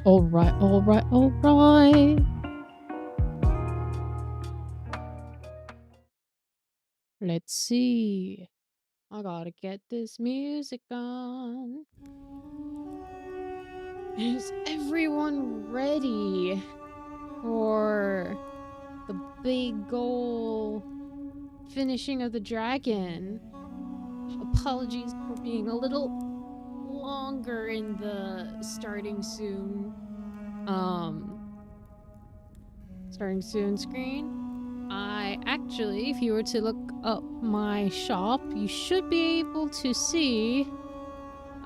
Alright, alright, alright. Let's see. I gotta get this music on. Is everyone ready for the big goal finishing of the dragon? Apologies for being a little longer in the starting soon screen. I actually, if you were to look up my shop, you should be able to see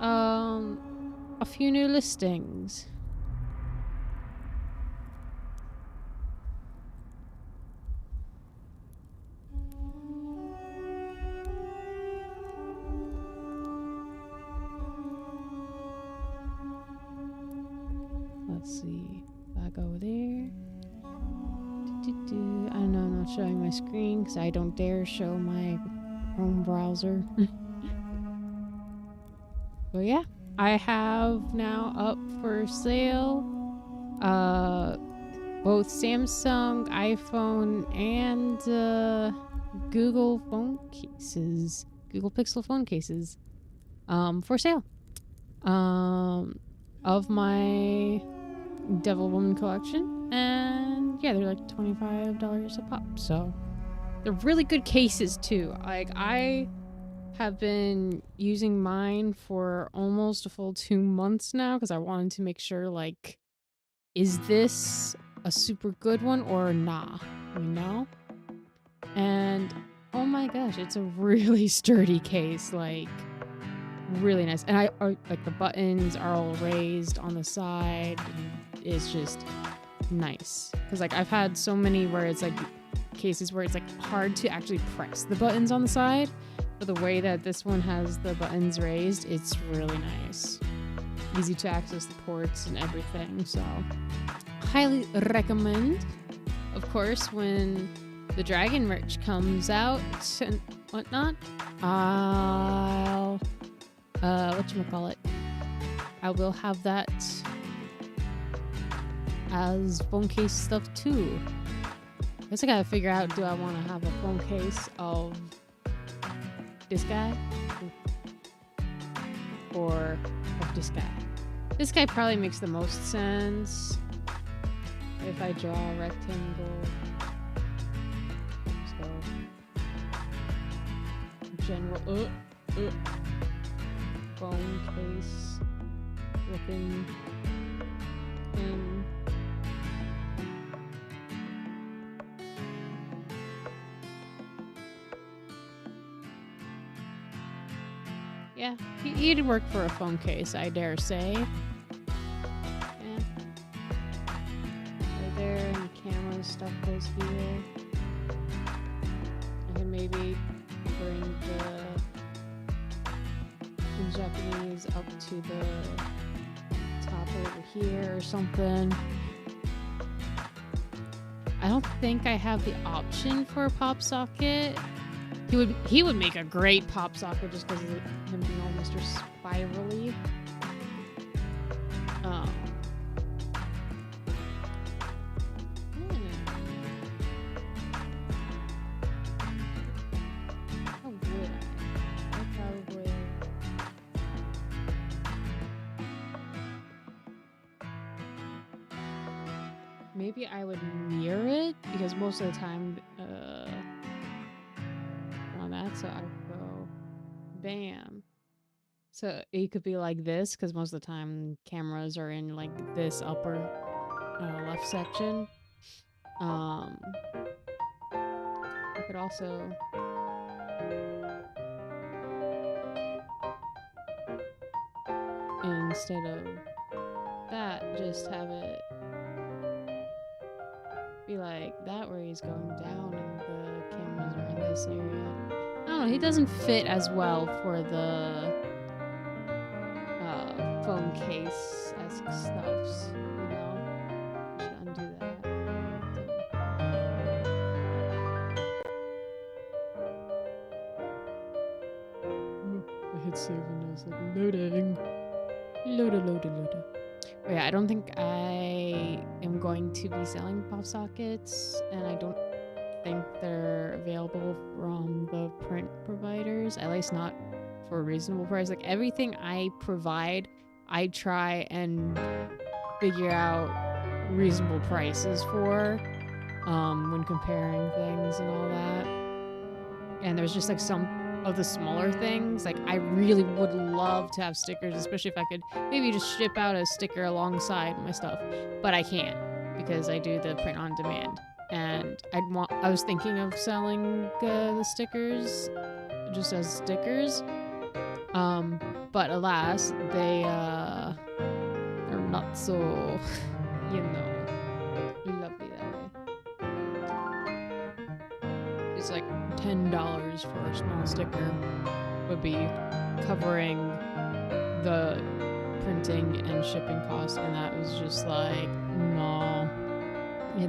a few new listings. Let's see. I go there. I know I'm not showing my screen because I don't dare show my Chrome browser. But yeah, I have now up for sale both Samsung, iPhone, and Google phone cases, Google Pixel phone cases, for sale. Of my Devil Woman collection, and yeah, they're like $25 a pop. So they're really good cases too. Like I have been using mine for almost a full 2 months now because I wanted to make sure, like, is this a super good one or nah, you know? And oh my gosh, it's a really sturdy case, like really nice. And like the buttons are all raised on the side. It's just nice because like I've had so many where it's like cases where it's like hard to actually press the buttons on the side, but the way that this one has the buttons raised, it's really nice, easy to access the ports and everything. So highly recommend. Of course, when the dragon merch comes out and whatnot, I'll whatchamacallit, I will have that as phone case stuff too. I guess I gotta figure out, do I want to have a phone case of this guy or of this guy? This guy probably makes the most sense if I draw a rectangle. So general phone case looking thing. Yeah, he'd work for a phone case, I dare say. Yeah. Right there, and the camera stuff goes here. I can maybe bring the Japanese up to the top over here or something. I don't think I have the option for a pop socket. He would make a great pop socket just because of him being all Mr. Spirally. Oh. How would I? I probably... Maybe I would mirror it because most of the time, on that, so I go bam. So it could be like this because most of the time cameras are in like this upper left section. I could also instead of that just have it be like that where he's going down and the cameras are in this area. I don't know, he doesn't fit as well for the phone case-esque stuffs, you know? I should undo that. I hit save and I was like, loading. Loada. But yeah, I don't think I am going to be selling pop sockets, and I don't think they're available from the print providers, at least not for a reasonable price. Like everything I provide, I try and figure out reasonable prices for when comparing things and all that. And there's just like some of the smaller things, like I really would love to have stickers, especially if I could maybe just ship out a sticker alongside my stuff, but I can't because I do the print on demand. And I was thinking of selling the stickers just as stickers, but alas, they are not so, you know, lovely that way. It's like $10 for a small sticker would be covering the printing and shipping costs, and that was just like, no. Yeah,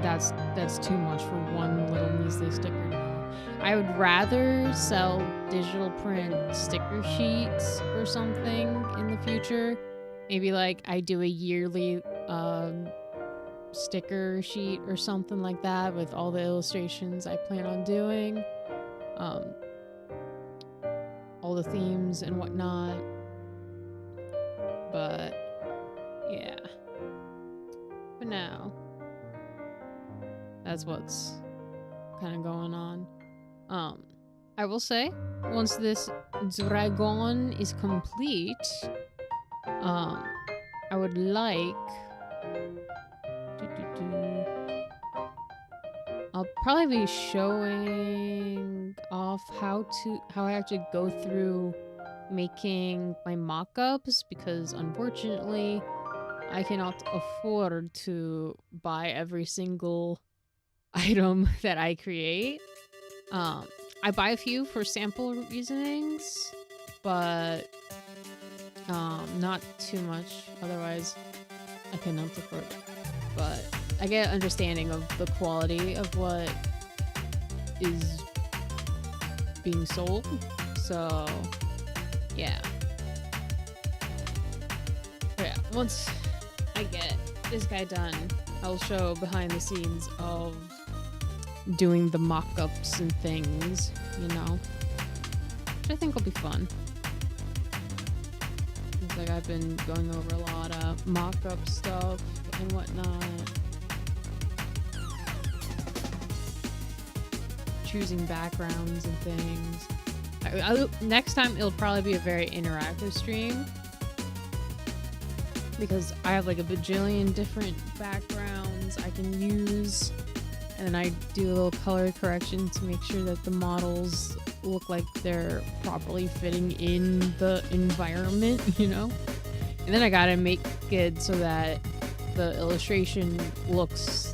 that's too much for one little measly sticker. No. I would rather sell digital print sticker sheets or something in the future. Maybe like I do a yearly sticker sheet or something like that with all the illustrations I plan on doing. All the themes and whatnot. But yeah. For now, that's what's kind of going on. I will say, once this Dragonnn is complete, I would like I'll probably be showing off how I actually go through making my mock-ups, because unfortunately I cannot afford to buy every single item that I create. I buy a few for sample reasonings, but not too much, otherwise I cannot afford it. But I get an understanding of the quality of what is being sold, so yeah. But yeah, once I get this guy done, I'll show behind the scenes of doing the mock-ups and things, you know, which I think will be fun. It's like I've been going over a lot of mock-up stuff and whatnot. Choosing backgrounds and things. Next time it'll probably be a very interactive stream, because I have like a bajillion different backgrounds I can use, and then I do a little color correction to make sure that the models look like they're properly fitting in the environment, you know? And then I gotta make it so that the illustration looks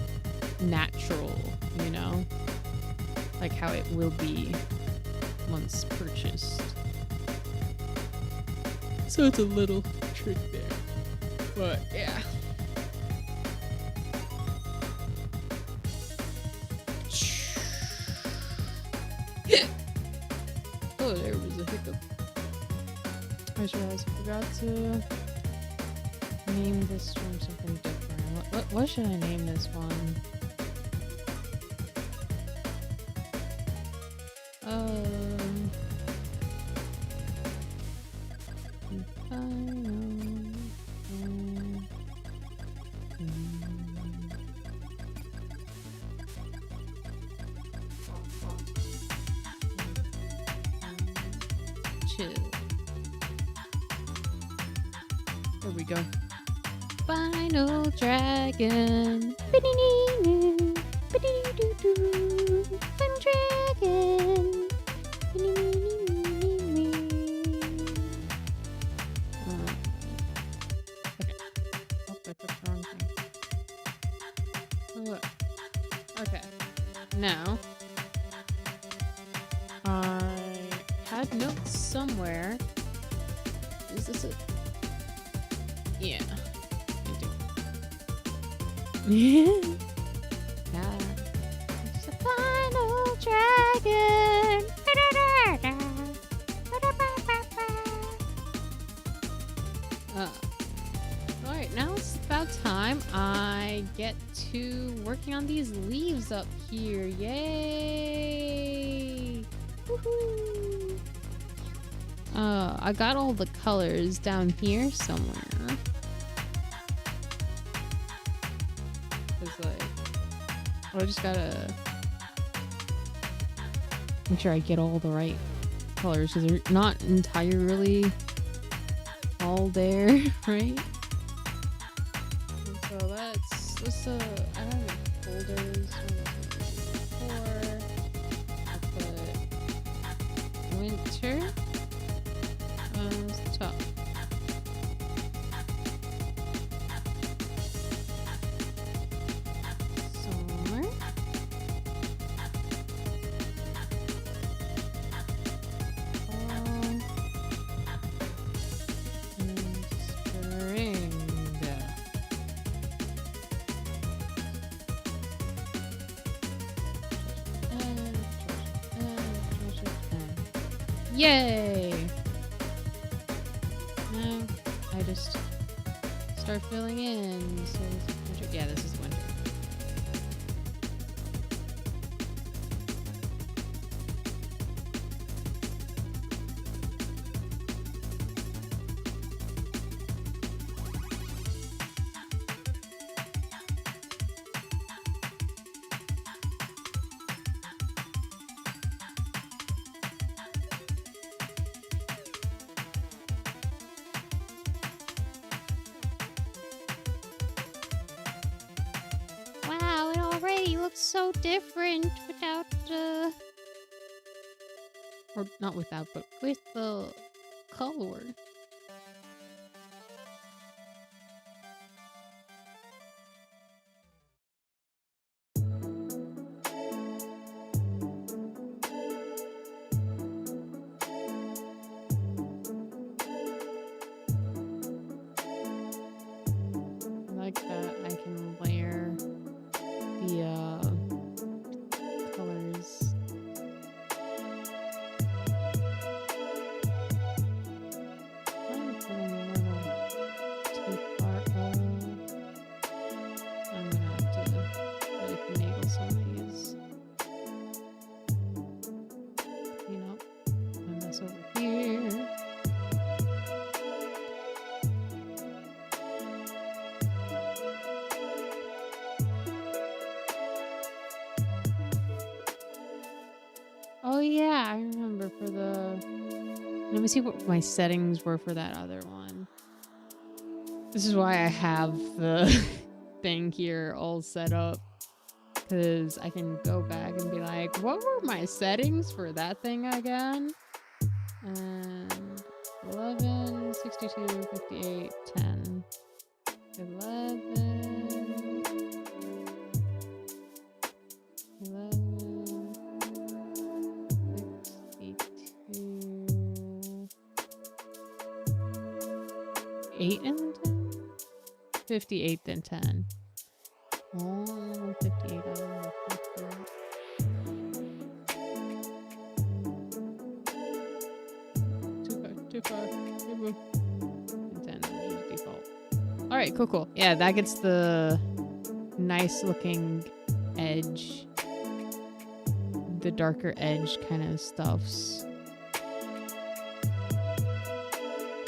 natural, you know? Like how it will be once purchased. So it's a little trick there. But yeah. Oh, there was a hiccup. I just realized I forgot to name this stream something different. What should I name this one? Chill. There we go. Final Dragon. Final Dragon. Okay. Oh, I put the wrong thing. Oh, okay. Now, I had notes somewhere. Is this it? Yeah. I do. Yeah. It's the final dragon. Alright, now it's about I get to working on these leaves up here. Yay! Woohoo! I got all the colors down here somewhere. It's like, I just gotta make sure I get all the right colors because they're not entirely all there, right? And so let's I have folders. Four. I'll put winter as the top. Summer. Yay! Now I just start filling in. So winter. Yeah, this is winter. Wow, it already looks so different without or not without, but with the color. Like that, I can layer the colors. I'm putting a little too far up. I'm gonna have to really finagle some of these. Clean up my mess over here. Oh yeah, I remember for the... Let me see what my settings were for that other one. This is why I have the thing here all set up. Because I can go back and be like, what were my settings for that thing again? And 11, 62, 58, 10. 11... 8 and then 10? 58 then 10. Oh, 58. I don't know. Too far. And 10 is default. Alright, cool. Yeah, that gets the nice looking edge. The darker edge kind of stuffs.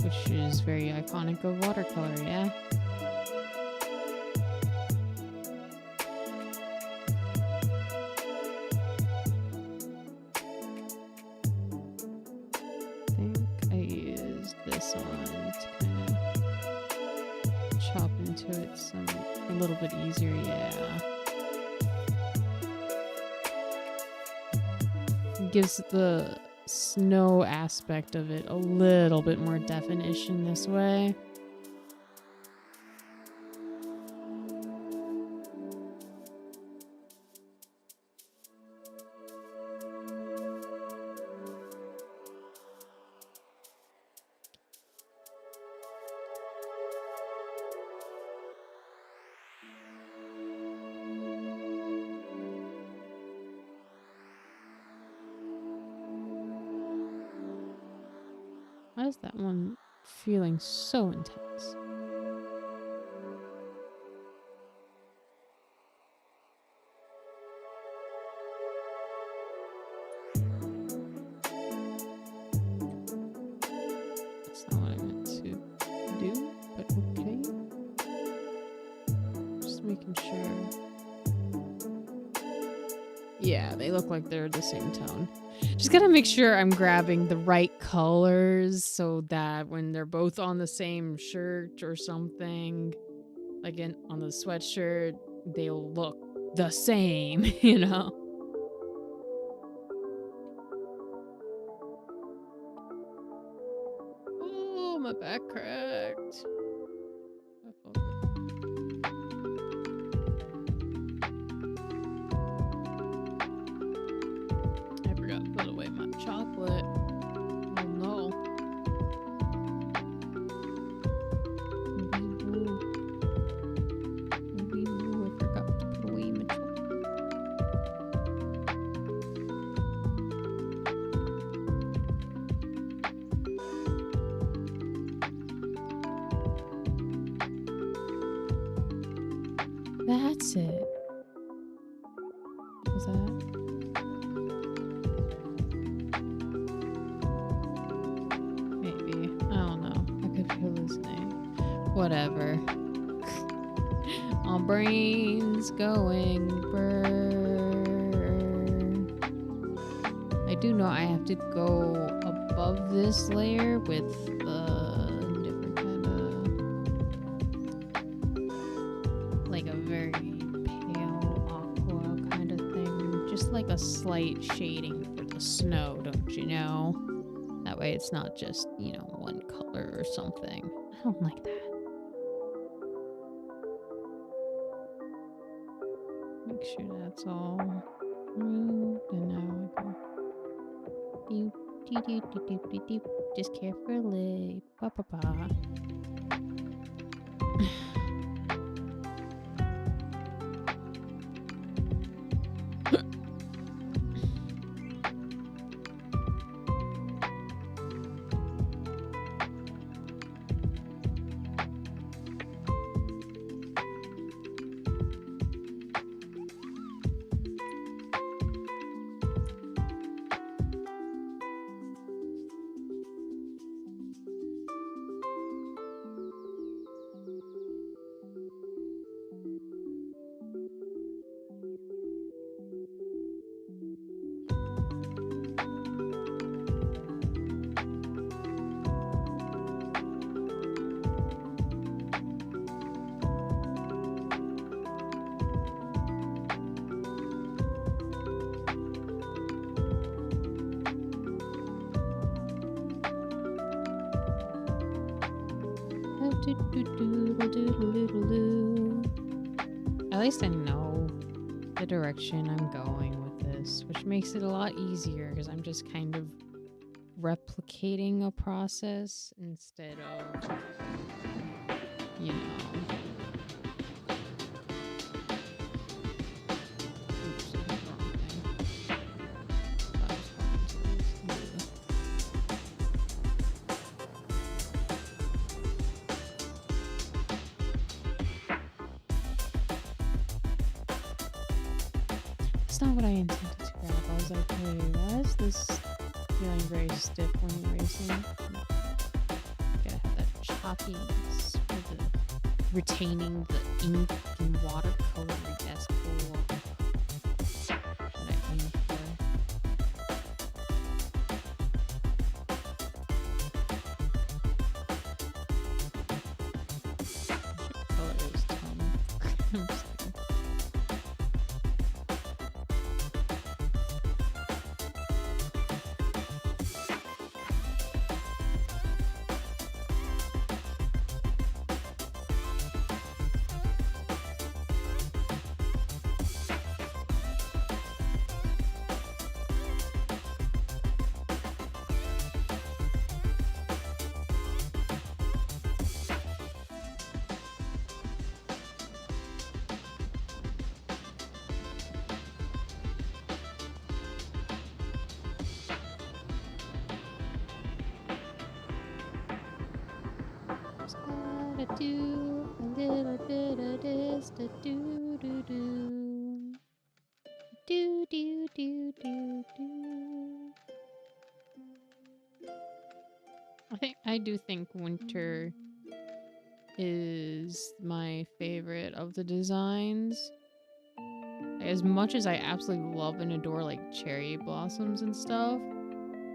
Which is very iconic of watercolor, yeah? I think I used this one to kind of chop into it a little bit easier, yeah. It gives the snow aspect of it a little bit more definition this way. Why is that one feeling so intense? Yeah, they look like they're the same tone. Just gotta make sure I'm grabbing the right colors so that when they're both on the same shirt or something, like on the sweatshirt, they'll look the same, you know? Oh, my back cracked. I felt I forgot to put away my chocolate. Oh no. I forgot to put away my chocolate. That's it. Was that? Maybe. I don't know. I could feel his name. Whatever. My brain's going burn. I do know I have to go above this layer with different kind of like a very pale aqua kind of thing. Just like a slight shading for the snow, don't you know? That way it's not just, you know, one color or something. I don't like that. Make sure that's all moved, and now I go doop, doop, doop, doop, doop, doop, doop. Just carefully. Ba ba ba. At least I know the direction I'm going with this, which makes it a lot easier because I'm just kind of replicating a process instead of, you know. Oops, I did the wrong thing. Thought I was going to this. That's not what I intended to grab. I was like, hey, why is this feeling very stiff when erasing? Gotta have that choppiness for the retaining the ink and watercolor-esque look that I aim for. I should color his tongue. I'm just kidding. Just gotta do a little bit of this, da do do do. Do do do do do. I do think winter is my favorite of the designs. I As much as I absolutely love and adore like cherry blossoms and stuff,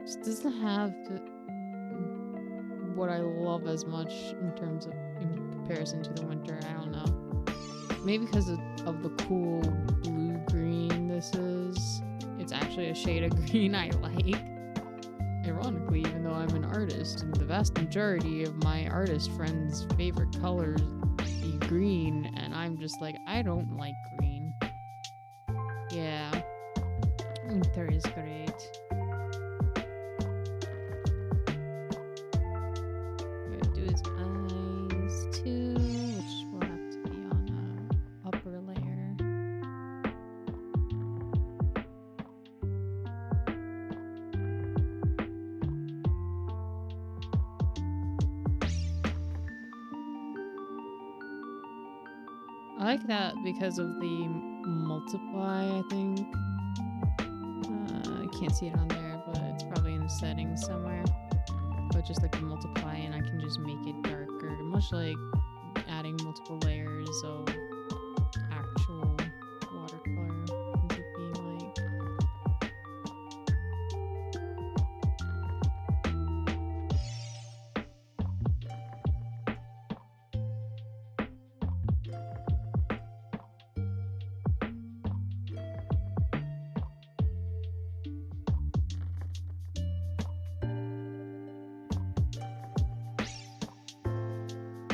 it doesn't have what I love as much in terms of in comparison to the winter. I don't know. Maybe because of the cool blue green this is. It's actually a shade of green I like. Ironically, even though I'm an artist, and the vast majority of my artist friends' favorite colors be green, and I'm just like, I don't like green. Yeah. Winter is great. What I do his eyes too, which will have to be on a upper layer. I like that because of the multiply, I think. I can't see it on there, but it's probably in the settings somewhere. But just like the multiply, and I can just make it darker, much like adding multiple layers of actual watercolor ends up being like.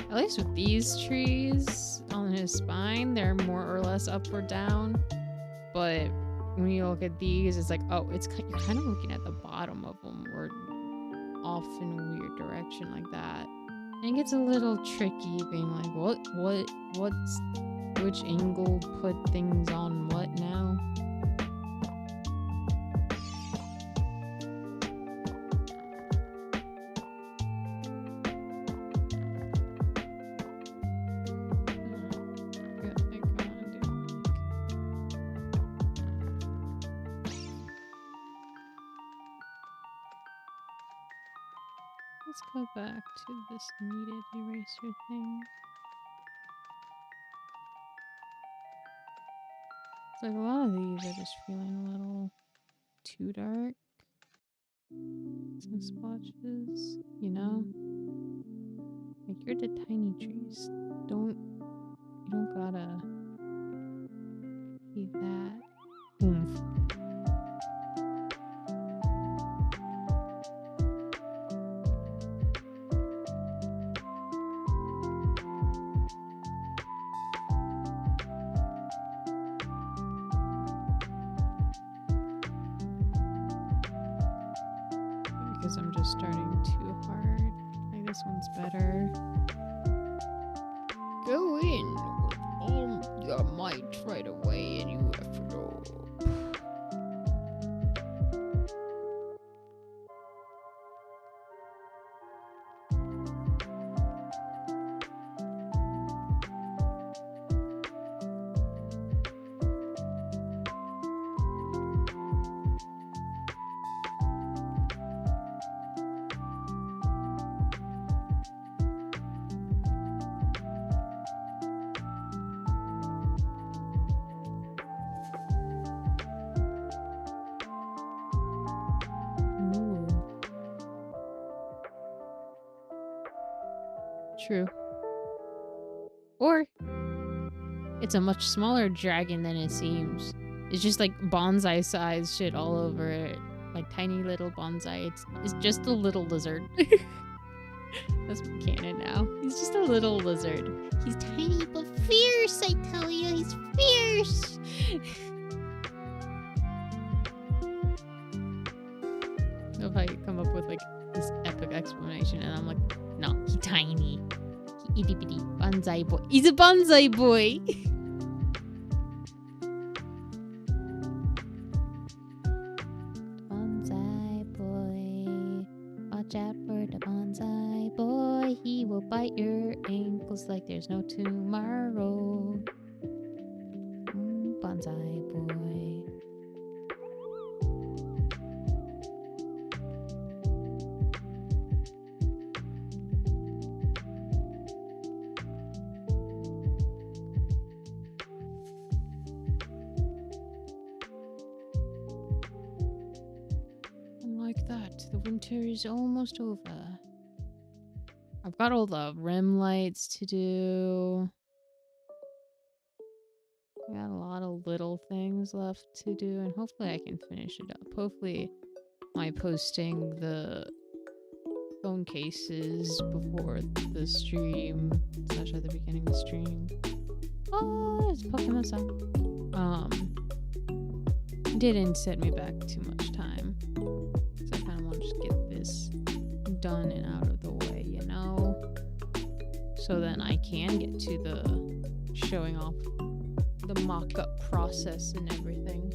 At least with these trees on his spine, they're more or less up or down. But when you look at these, it's like, oh, you're kind of looking at the bottom of them or off in a weird direction like that. And it gets a little tricky being like, which angle put things on what now? Let's go back to this needed eraser thing. It's like a lot of these are just feeling a little too dark. Some splotches, you know? Like you're the tiny trees. You don't gotta be that oomph. Because I'm just starting too hard. Like this one's better. Go in with all your might right away and you have to go. True. Or it's a much smaller dragon than it seems. It's just like bonsai size shit all over it. Like tiny little bonsai. It's just a little lizard. That's canon now. He's just a little lizard. He's tiny but fierce, I tell you. He's fierce. If I come up with like this epic explanation and I'm like, no, he's tiny. He itty bitty bonsai boy. He's a bonsai boy. Bonsai boy. Watch out for the bonsai boy. He will bite your ankles like there's no tomorrow. Bonsai boy. that, the winter is almost over. I've got all the rim lights to do. I got a lot of little things left to do, and hopefully I can finish it up. Hopefully my posting the phone cases before the stream / at the beginning of the stream. Oh, it's Pokemon song. Didn't set me back too much time. So I kind of want to just get this done and out of the way, you know? So then I can get to the showing off the mock-up process and everything.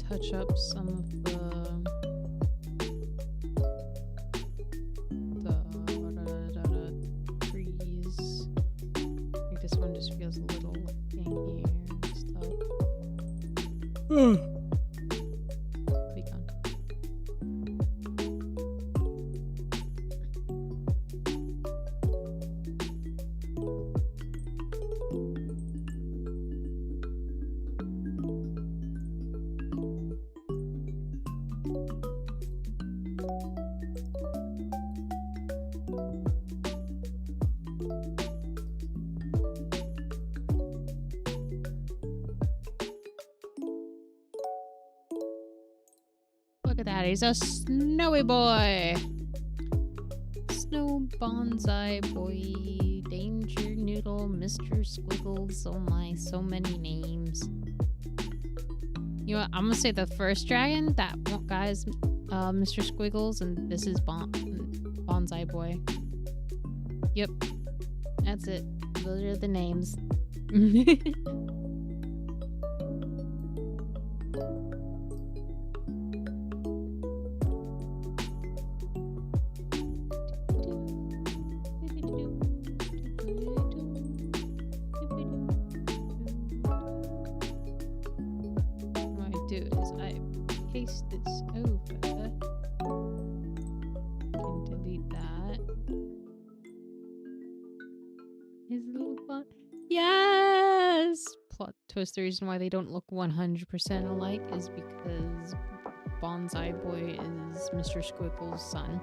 Touch up some of the trees. I think this one just feels a little ganky and stuff. Be gone. Look at that, he's a snowy boy. Snow bonsai boy, danger noodle, Mr. Squiggles. Oh my, so many names. You know what, I'm gonna say the first dragon, that guy's Mr. Squiggles, and this is bonsai boy. Yep, that's it. Those are the names. The reason why they don't look 100% alike is because Bonsai Boy is Mr. Squiggles' son.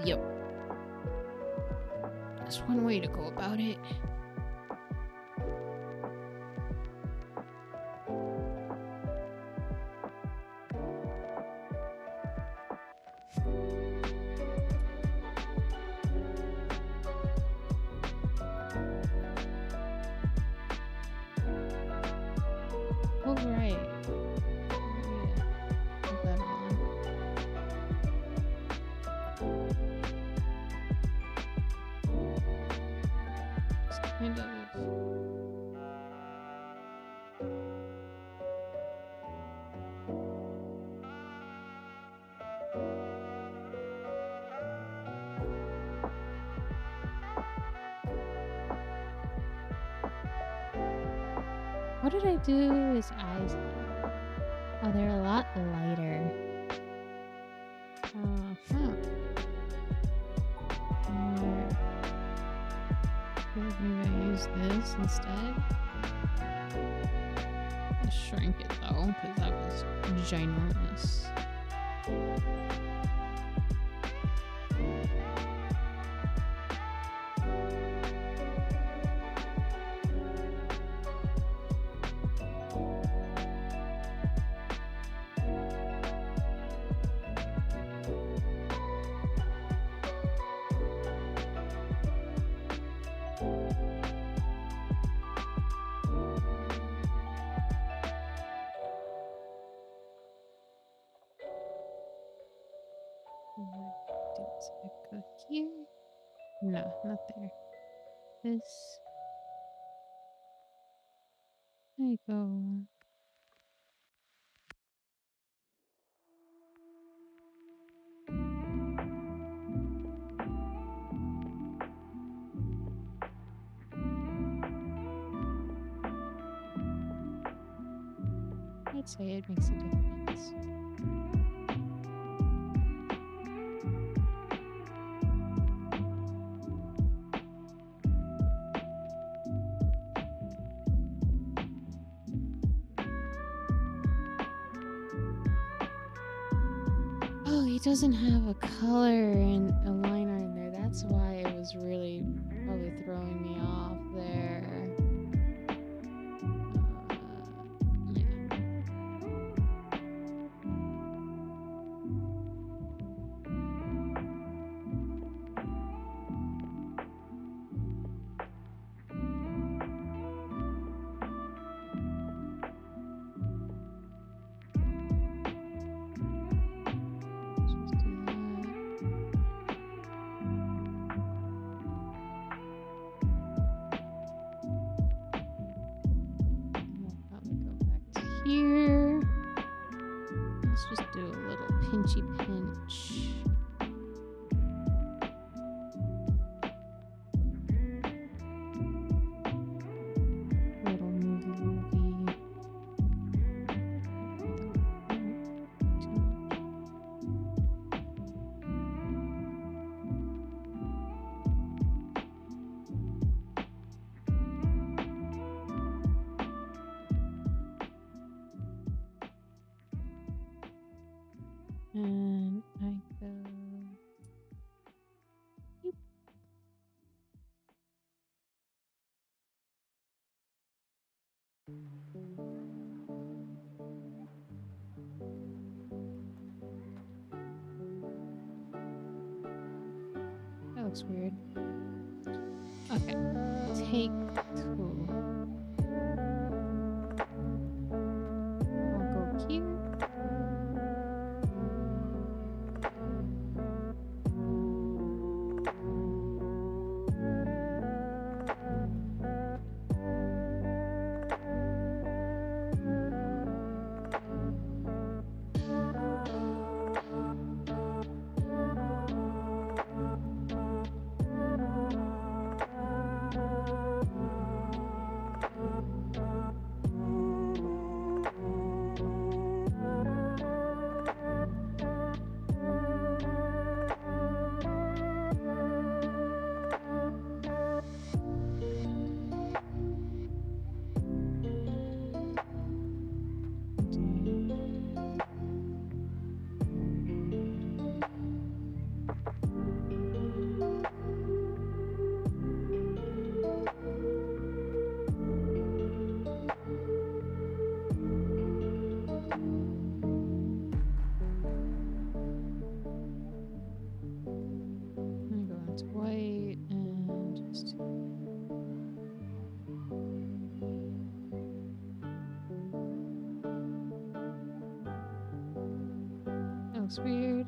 Yep. That's one way to go about it. What did I do to his eyes? Oh, they're a lot lighter. Maybe I use this instead. I'll shrink it though, because that was ginormous. Does it go here? No, not there. This. There you go. I'd say it makes a difference. Oh, he doesn't have a color and a liner in there. That's why it was really probably throwing me off there. Yeah. Let's just do that. And we'll probably go back to here. Let's just do a little pinchy pinch. Little movie. And I go. Yoop. That looks weird. Okay. Take two. I'll go here. I'm gonna go into white and just. That looks weird.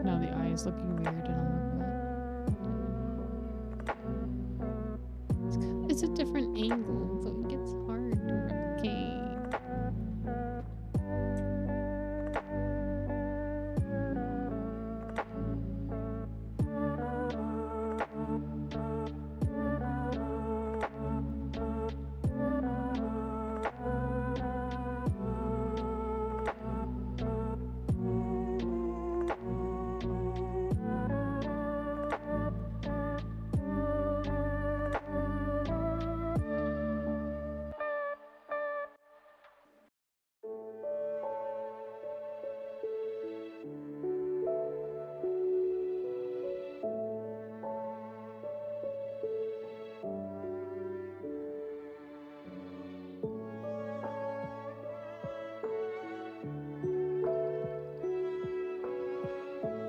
Now the eye is looking weird and all of that. It's a different angle, so it gets hard to replicate.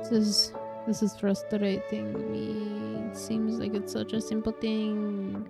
This is This is frustrating me. It seems like it's such a simple thing.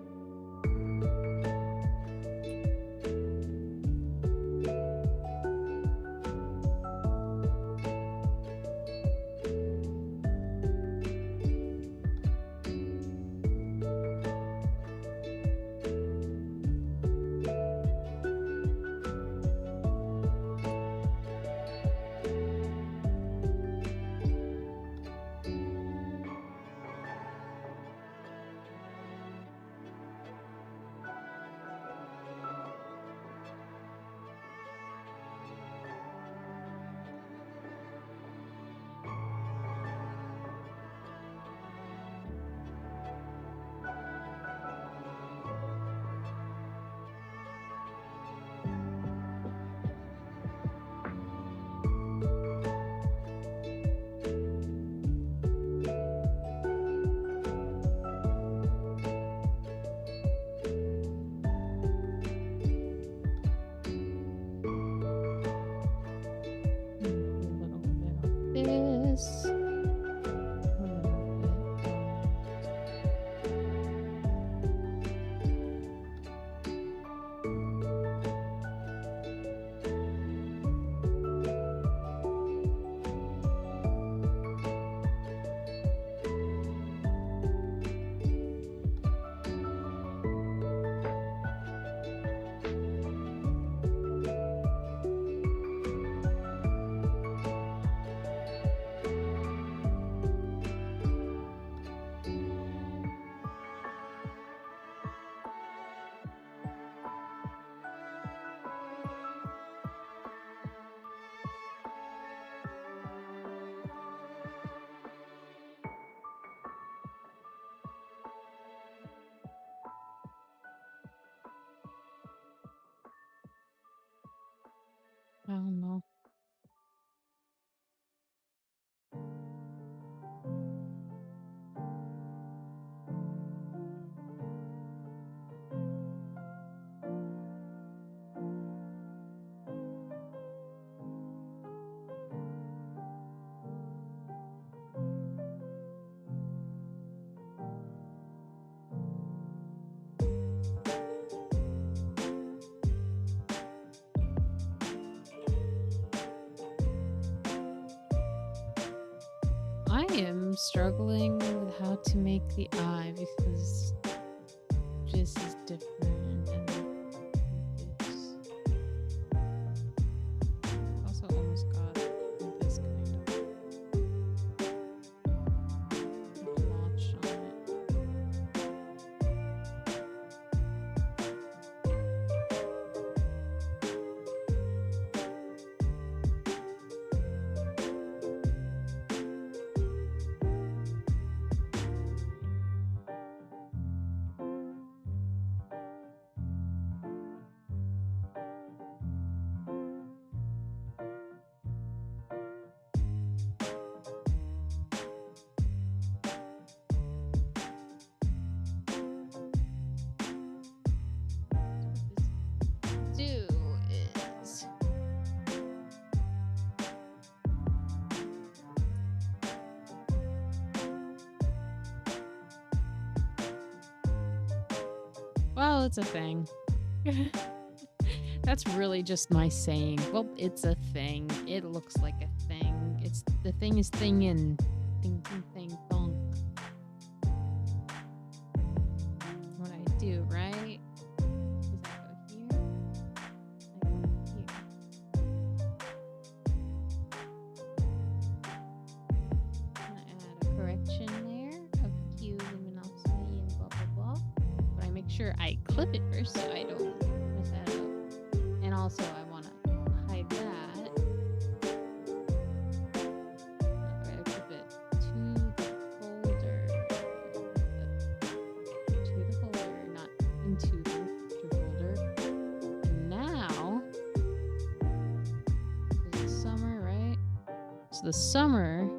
I don't know. I am struggling with how to make the eye because this is different and it's also almost got this kind of blotch on it. Do is well, it's a thing. That's really just my saying. Well, it's a thing. It looks like a thing. It's the thing is thingin'. Thing thonk. What I do, right? Is I go here. I go here. And I add a correction there of hue, luminosity, and blah blah blah. But I make sure I clip it first so I don't mess that up. And also I want to hide that. Alright, I clip it to the folder. To the folder, not into the folder. And now, this is summer, right? So the summer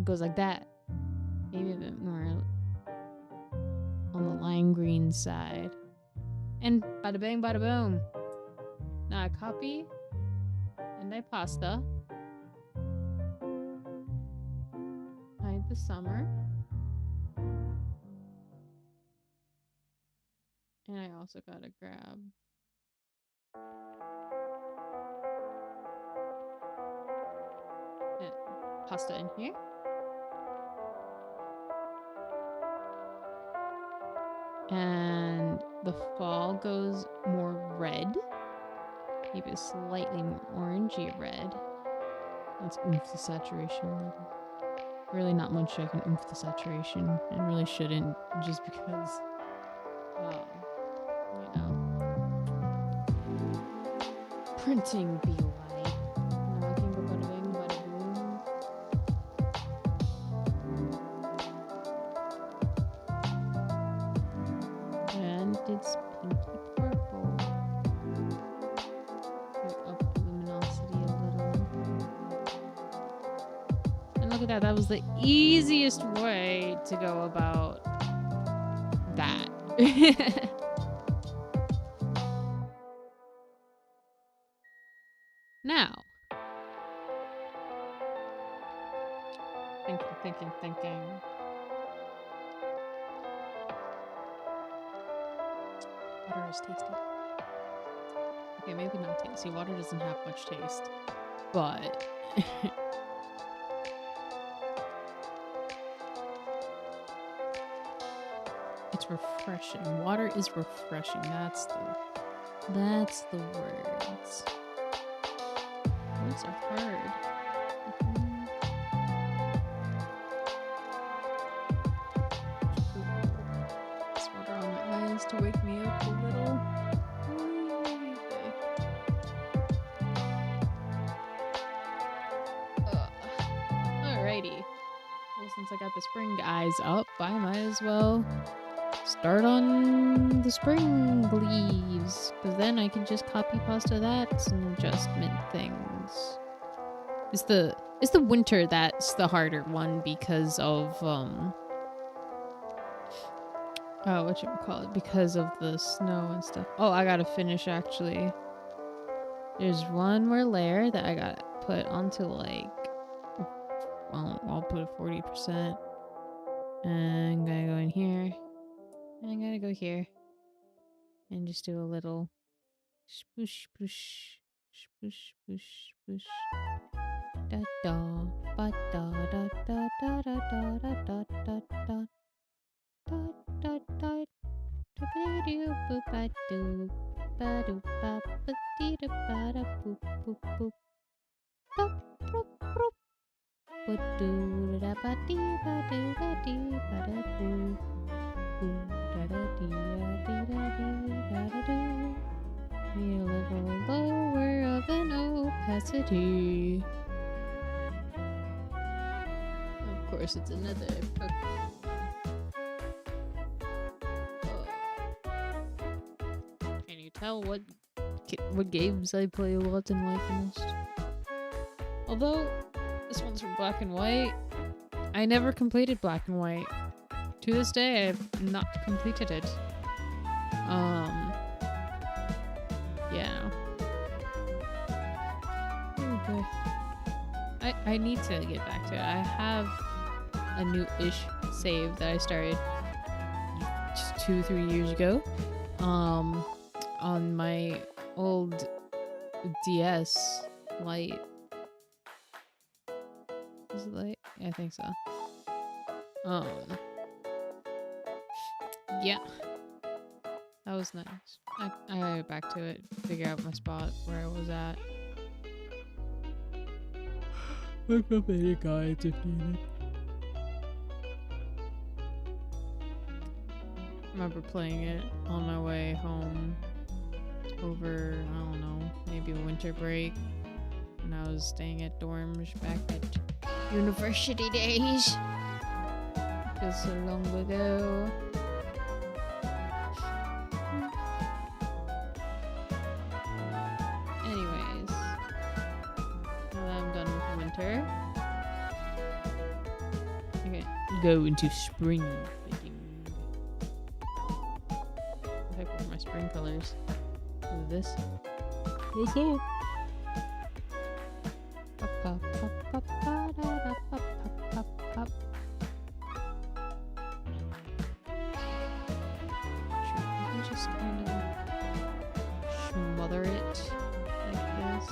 goes like that. Maybe a bit more on the lime green side. And bada bang, bada boom. Now I copy and I pasta. I the summer. And I also gotta grab pasta in here. And the fall goes more red. Maybe a slightly more orangey red. Let's oomph the saturation level. Really not much I can oomph the saturation, and really shouldn't, just because, you know, printing be like. I can go bada bing, bada boom. And it's pinky purple. Up the luminosity a little. And look at that, that was the easiest way to go about that. Now, thinking. Water is tasty. Okay, maybe not tasty. Water doesn't have much taste, but it's refreshing. Water is refreshing. That's the words. Words are hard. Just water on my eyes to wake me up a little. Alrighty. Well, since I got the spring eyes up, I might as well start on the spring leaves, because then I can just copy pasta that and adjustment things. It's the winter that's the harder one because of because of the snow and stuff. Oh, I gotta finish actually. There's one more layer that I gotta put onto, like, well, I'll put a 40%. And I'm gonna go in here. And I'm gonna go here. And just do a little spoosh, spoosh, spoosh, spoosh, spoosh. Da da, ba da da da da da da da da da da. Da da da. Do do boop ba do ba do ba ba dee da ba da boop boop boop. Boop boop boop. Ba do da ba dee ba do ba dee ba da boo. Boo da da dee da dee da da do. Be a little lower of an opacity. Of course, it's another purple. Can you tell what games I play a lot and like the most? Although this one's from Black and White, I never completed Black and White. To this day, I've not completed it. Yeah. Okay. I need to get back to it. I have a new-ish save that I started just 2-3 years ago. On my old DS Lite. Is it Lite? Yeah, I think so. Yeah. That was nice. I gotta get back to it, figure out my spot where I was at. Look up any guides if needed. I remember playing it on my way home over, I don't know, maybe winter break, when I was staying at dorms back at university days. Feels so long ago. Anyways, now that I'm done with winter, okay, go into spring. What are my spring colors? Is it this? What's up? like this.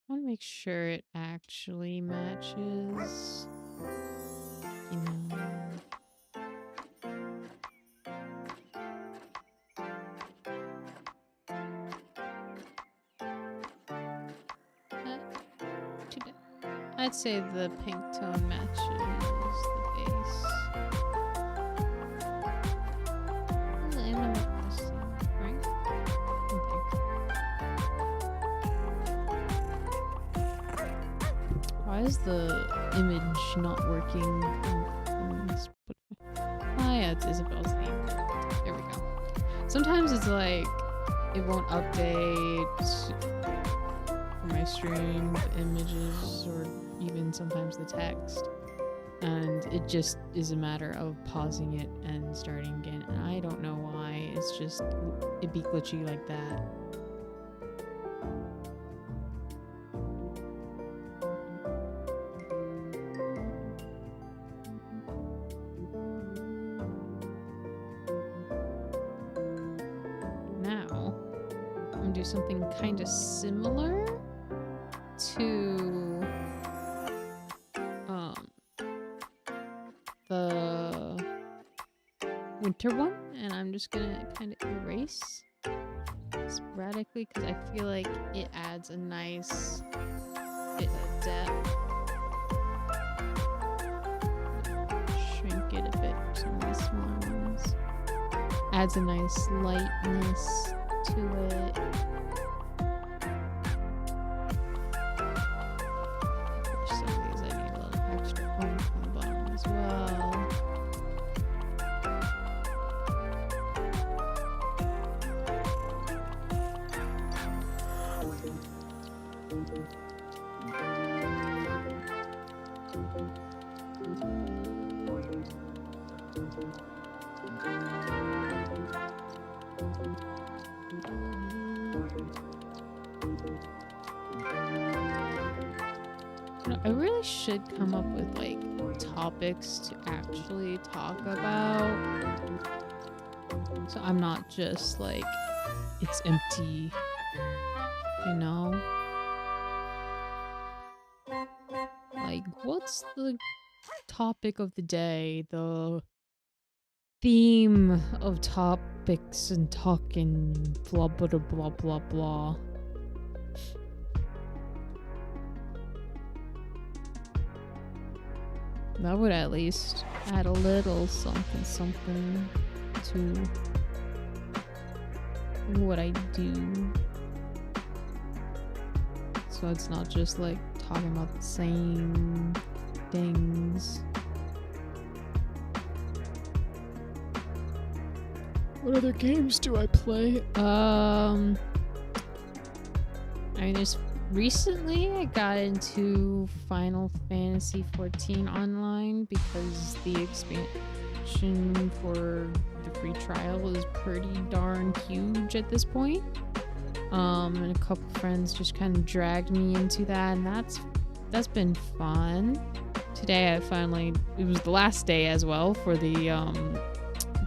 I want to make sure it actually matches. You know. I'd say the pink tone matches the base. I don't know what this is, right? Why is the image not working? Oh yeah, it's Isabel's name. There we go. Sometimes it's like it won't update for my stream, the images, or even sometimes the text. And it just is a matter of pausing it and starting again. And I don't know why. It's just, it'd be glitchy like that. Now, I'm gonna do something kind of similar to the winter one, and I'm just gonna kind of erase sporadically because I feel like it adds a nice bit of depth. Shrink it a bit for some of these small ones. Adds a nice lightness to it. For some of these, I need a little extra oomph on the bottom as well. I really should come up with like topics to actually talk about, so I'm not just like it's empty, you know? Like, what's the topic of the day? The theme of topics and talking, blah blah blah blah blah. That would at least add a little something something to what I do. So it's not just like talking about the same things. What other games do I play? I mean, there's recently I got into Final Fantasy 14 online because the expansion for the free trial is pretty darn huge at this point. And a couple friends just kind of dragged me into that, and that's been fun. Today it was the last day as well for the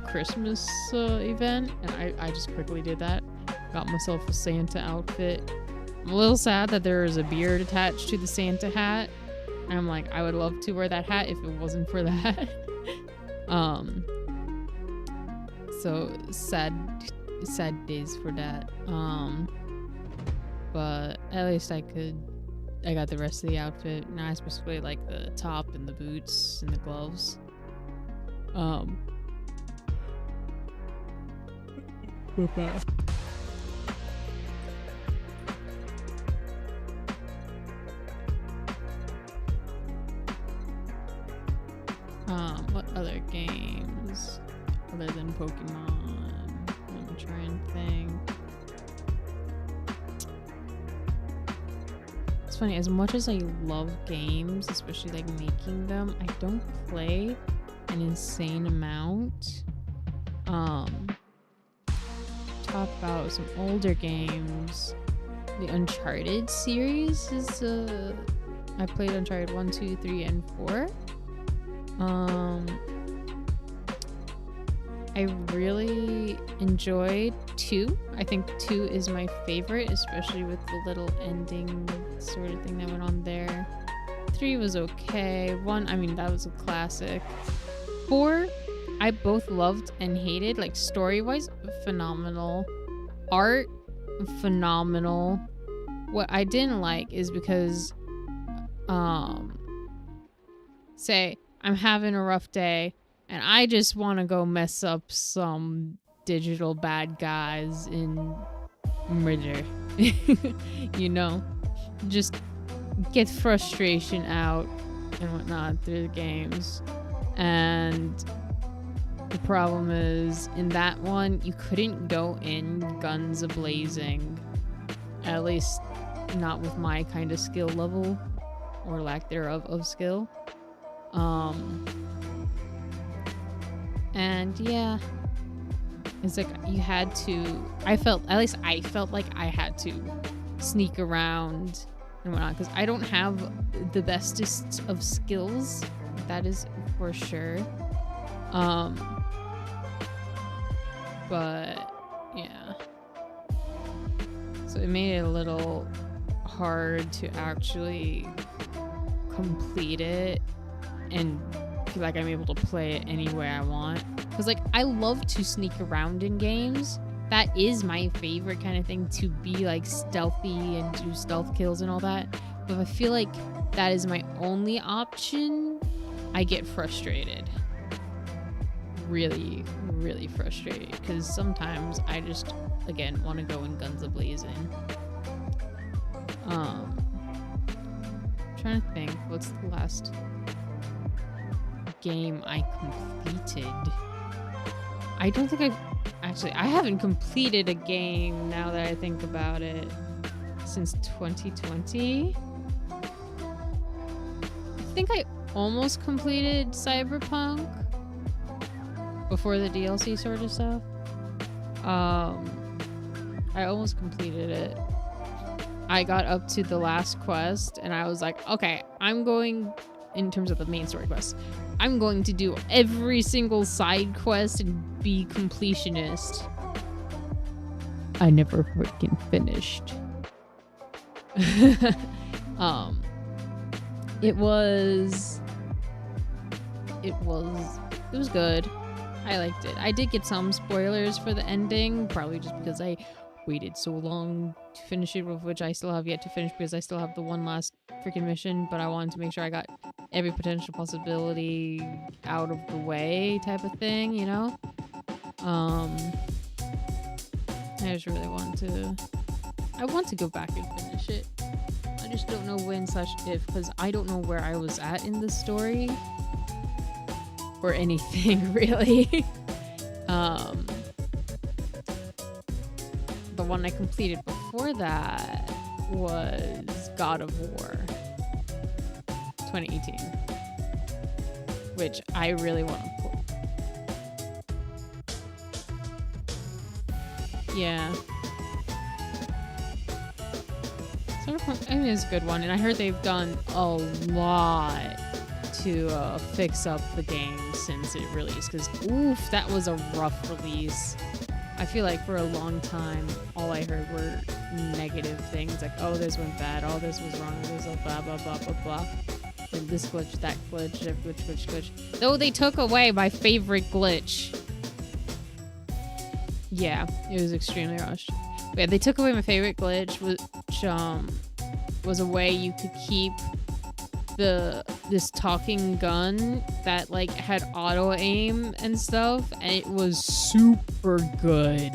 Christmas event, and I just quickly did that. Got myself a Santa outfit. I'm a little sad that there is a beard attached to the Santa hat. And I'm like, I would love to wear that hat if it wasn't for that. So sad days for that. But at least I got the rest of the outfit. Now I specifically like the top and the boots and the gloves. What other games other than Pokemon? I'm trying to think. It's funny, as much as I love games, especially like making them, I don't play an insane amount. Talk about some older games. The Uncharted series is I played Uncharted 1, 2, 3, and 4. I really enjoyed 2. I think 2 is my favorite, especially with the little ending sort of thing that went on there. 3 was okay. 1, I mean, that was a classic. 4, I both loved and hated. Like, story-wise, phenomenal. Art, phenomenal. What I didn't like is because, say, I'm having a rough day, and I just want to go mess up some digital bad guys in murder. You know? Just get frustration out and whatnot through the games. And the problem is, in that one, you couldn't go in guns a-blazing. At least not with my kind of skill level, or lack thereof of skill. And yeah, it's like you had to, at least I felt like I had to sneak around and whatnot, because I don't have the bestest of skills, that is for sure. But yeah, so it made it a little hard to actually complete it and feel like I'm able to play it any way I want. Because, like, I love to sneak around in games. That is my favorite kind of thing, to be, like, stealthy and do stealth kills and all that. But if I feel like that is my only option, I get frustrated. Really, really frustrated. Because sometimes I just, again, want to go in guns a-blazing. I'm trying to think, what's the last game I completed? I don't think I haven't completed a game, now that I think about it, since 2020. I think I almost completed Cyberpunk before the DLC sort of stuff. I almost completed it. I got up to the last quest and I was like, okay, I'm going, in terms of the main story quest, I'm going to do every single side quest and be completionist. I never freaking finished. It was good. I liked it. I did get some spoilers for the ending, probably just because I waited so long to finish it, with which I still have yet to finish because I still have the one last freaking mission, but I wanted to make sure I got every potential possibility out of the way, type of thing, you know? I just really want to go back and finish it. I just don't know when/if, because I don't know where I was at in the story or anything really. The one I completed before that was God of War 2018, which I really want to play. Yeah. Cyberpunk, I mean, it's a good one, and I heard they've done a lot to fix up the game since it released, because oof, that was a rough release. I feel like for a long time, all I heard were negative things, like, oh, this went bad, oh, this was wrong, this was blah, blah, blah, blah, blah. And this glitch, that glitch, that glitch. Though they took away my favorite glitch. Yeah, it was extremely rushed. But yeah, they took away my favorite glitch, which was a way you could keep this talking gun that like had auto aim and stuff, and it was super good.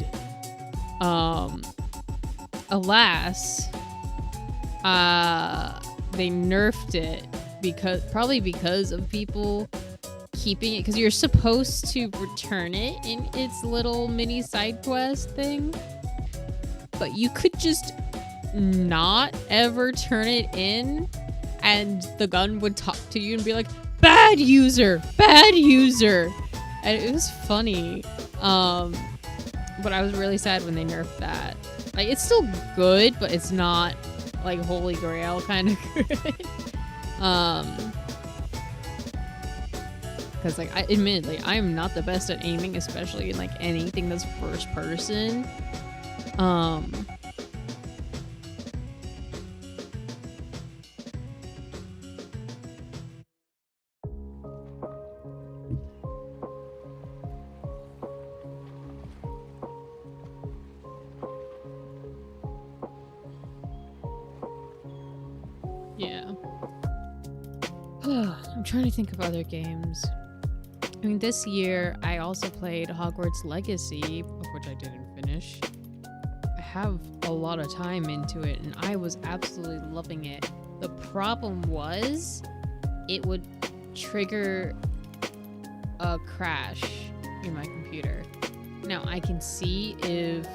Alas, they nerfed it because of people keeping it, because you're supposed to return it in its little mini side quest thing, but you could just not ever turn it in, and the gun would talk to you and be like, bad user, and it was funny. But I was really sad when they nerfed that. Like, it's still good, but it's not like holy grail kind of good. Because like, admittedly, I am not the best at aiming, especially in like anything that's first person. Yeah. I'm trying to think of other games. I mean, this year I also played Hogwarts Legacy, of which I didn't finish. I have a lot of time into it, and I was absolutely loving it. The problem was, it would trigger a crash in my computer. Now, I can see if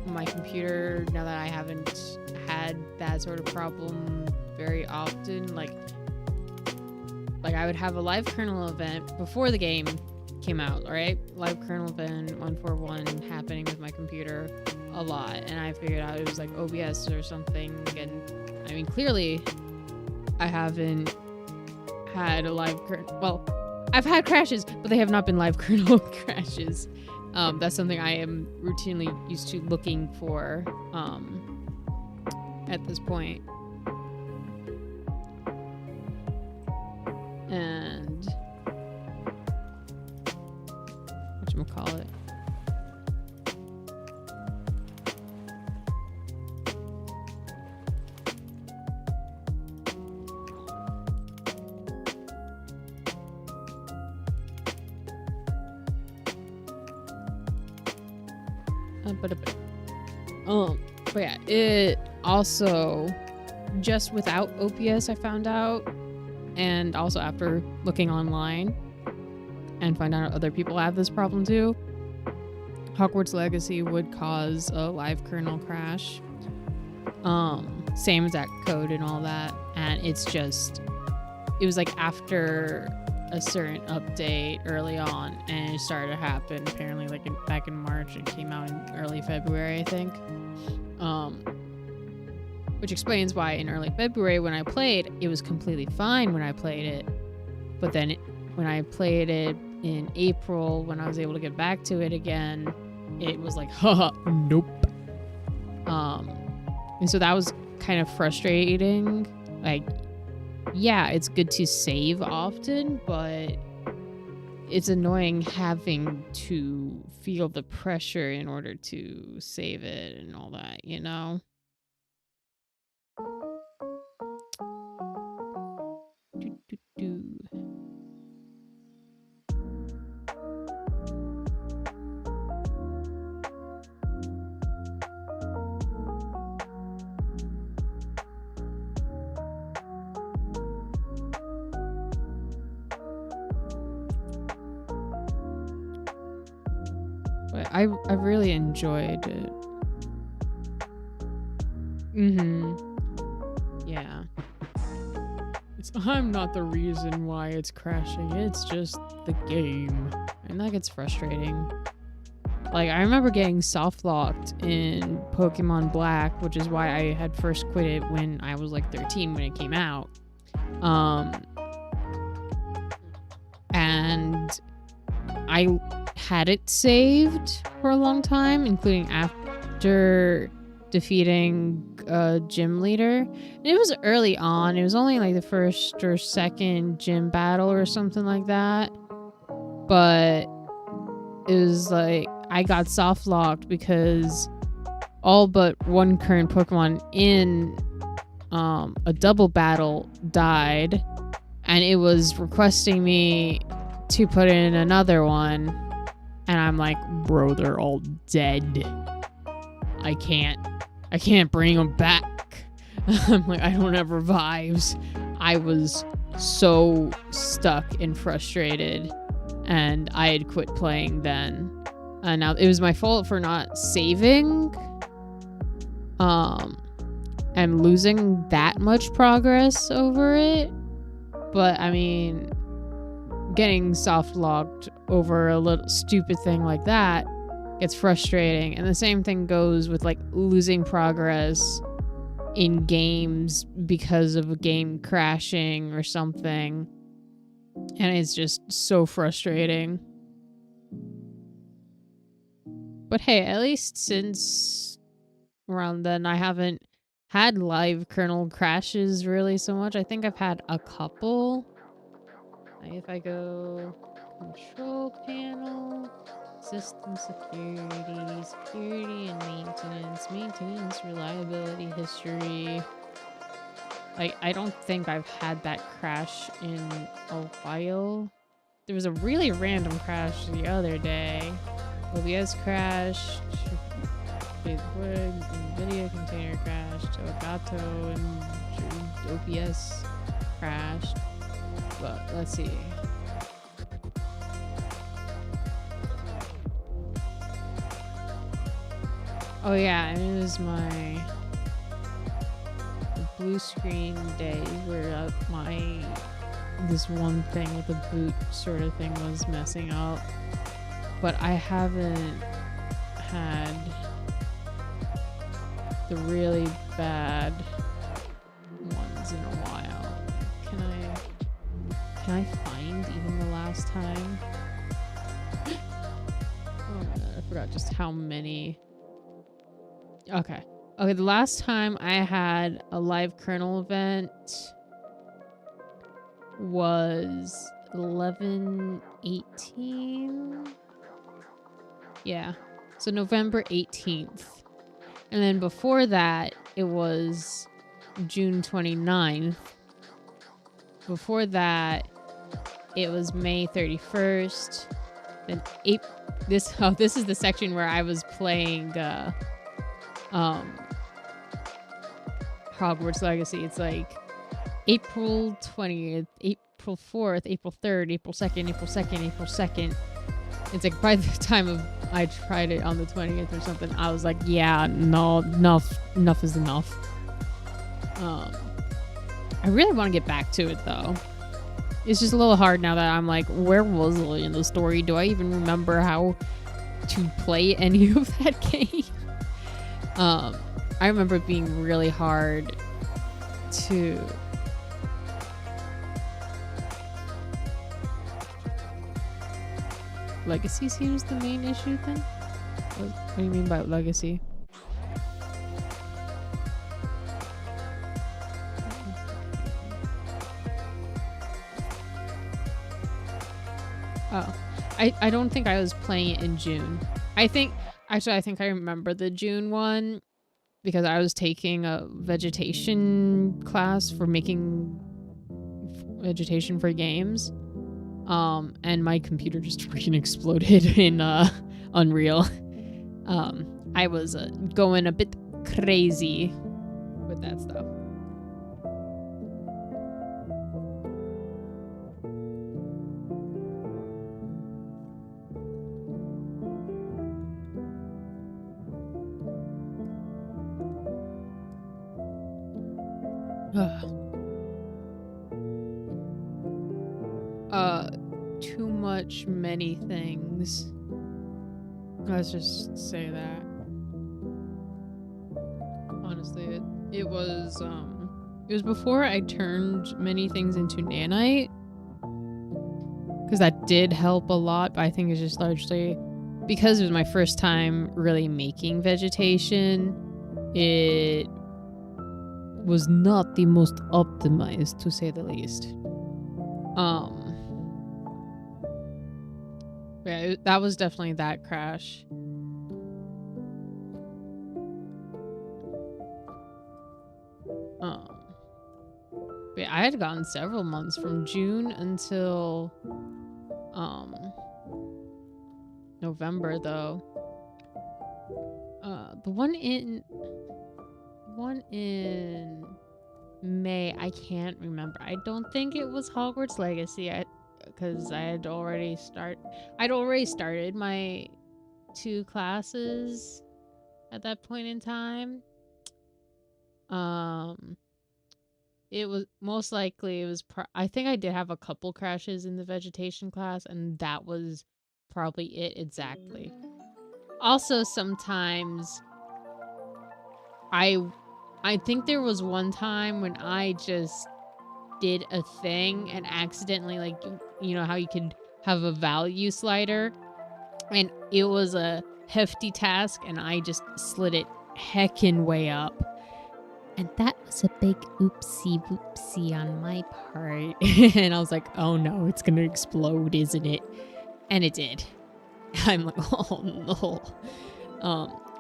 my computer, now that I haven't had that sort of problem very often, like I would have a live kernel event before the game came out, alright? Live kernel event 141 happening with my computer a lot, and I figured out it was like OBS or something, and I mean, clearly I haven't had a live kernel, well, I've had crashes, but they have not been live kernel crashes. That's something I am routinely used to looking for at this point. And whatchamacallit? But yeah, it also, just without OPS, I found out, and also after looking online and find out other people have this problem too, Hogwarts Legacy would cause a live kernel crash. Same exact code and all that, and it's just, it was like after a certain update early on, and it started to happen apparently like back in March. It came out in early February, I think. Which explains why in early February when I played, it was completely fine when I played it. But then when I played it in April, when I was able to get back to it again, it was like, haha, nope. And so that was kind of frustrating. Like, yeah, it's good to save often, but it's annoying having to feel the pressure in order to save it and all that, you know? But I really enjoyed it. Yeah. I'm not the reason why it's crashing. It's just the game. And that gets frustrating. Like, I remember getting soft locked in Pokemon Black, which is why I had first quit it when I was like 13 when it came out. And I had it saved for a long time, including after defeating a gym leader. And it was early on. It was only like the first or second gym battle or something like that. But it was like I got soft locked because all but one current Pokemon in a double battle died, and it was requesting me to put in another one, and I'm like, bro, they're all dead. I can't bring them back. I'm like, I don't have revives. I was so stuck and frustrated, and I had quit playing then. And now it was my fault for not saving, and losing that much progress over it. But I mean, getting soft locked over a little stupid thing like that gets frustrating. And the same thing goes with like losing progress in games because of a game crashing or something. And it's just so frustrating. But hey, at least since around then, I haven't had live kernel crashes really so much. I think I've had a couple. If I go control panel, system security, security and maintenance, reliability history. Like, I don't think I've had that crash in a while. There was a really random crash the other day. OBS crashed, NVIDIA container crashed, Elgato and OBS crashed. But let's see. Oh yeah, and it was my blue screen day where this one thing with the boot sort of thing was messing up. But I haven't had the really bad ones in a while. Can I find even the last time? Oh my god, I forgot just how many. Okay, the last time I had a live kernel event was 11/18. Yeah, so November 18th. And then before that, it was June 29th. Before that, it was May 31st. Then this is the section where I was playing Hogwarts Legacy. It's like April 20th, April 4th, April 3rd, April 2nd, April 2nd, April 2nd. It's like by the time I tried it on the 20th or something, I was like, yeah, no, enough is enough. I really want to get back to it though. It's just a little hard now that I'm like, where was I in the story? Do I even remember how to play any of that game? I remember it being really hard to... Legacy seems the main issue then? What do you mean by legacy? Oh, I don't think I was playing it in June. I think I remember the June one because I was taking a vegetation class for making vegetation for games. And my computer just freaking exploded in Unreal. I was going a bit crazy with that stuff. Too much many things. Let's just say that. Honestly, it was before I turned many things into nanite. Because that did help a lot, but I think it's just largely because it was my first time really making vegetation. It was not the most optimized, to say the least. Yeah, that was definitely that crash. Yeah, I had gotten several months from June until November though. The one in May. I can't remember. I don't think it was Hogwarts Legacy. Because I'd already started my 2 classes at that point in time. It was most likely it was I think I did have a couple crashes in the vegetation class, and that was probably it exactly. Also, sometimes I think there was one time when I just did a thing and accidentally, like, you know how you could have a value slider, and it was a hefty task, and I just slid it heckin' way up. And that was a big oopsie whoopsie on my part. And I was like, oh no, it's gonna explode, isn't it? And it did. I'm like, oh no.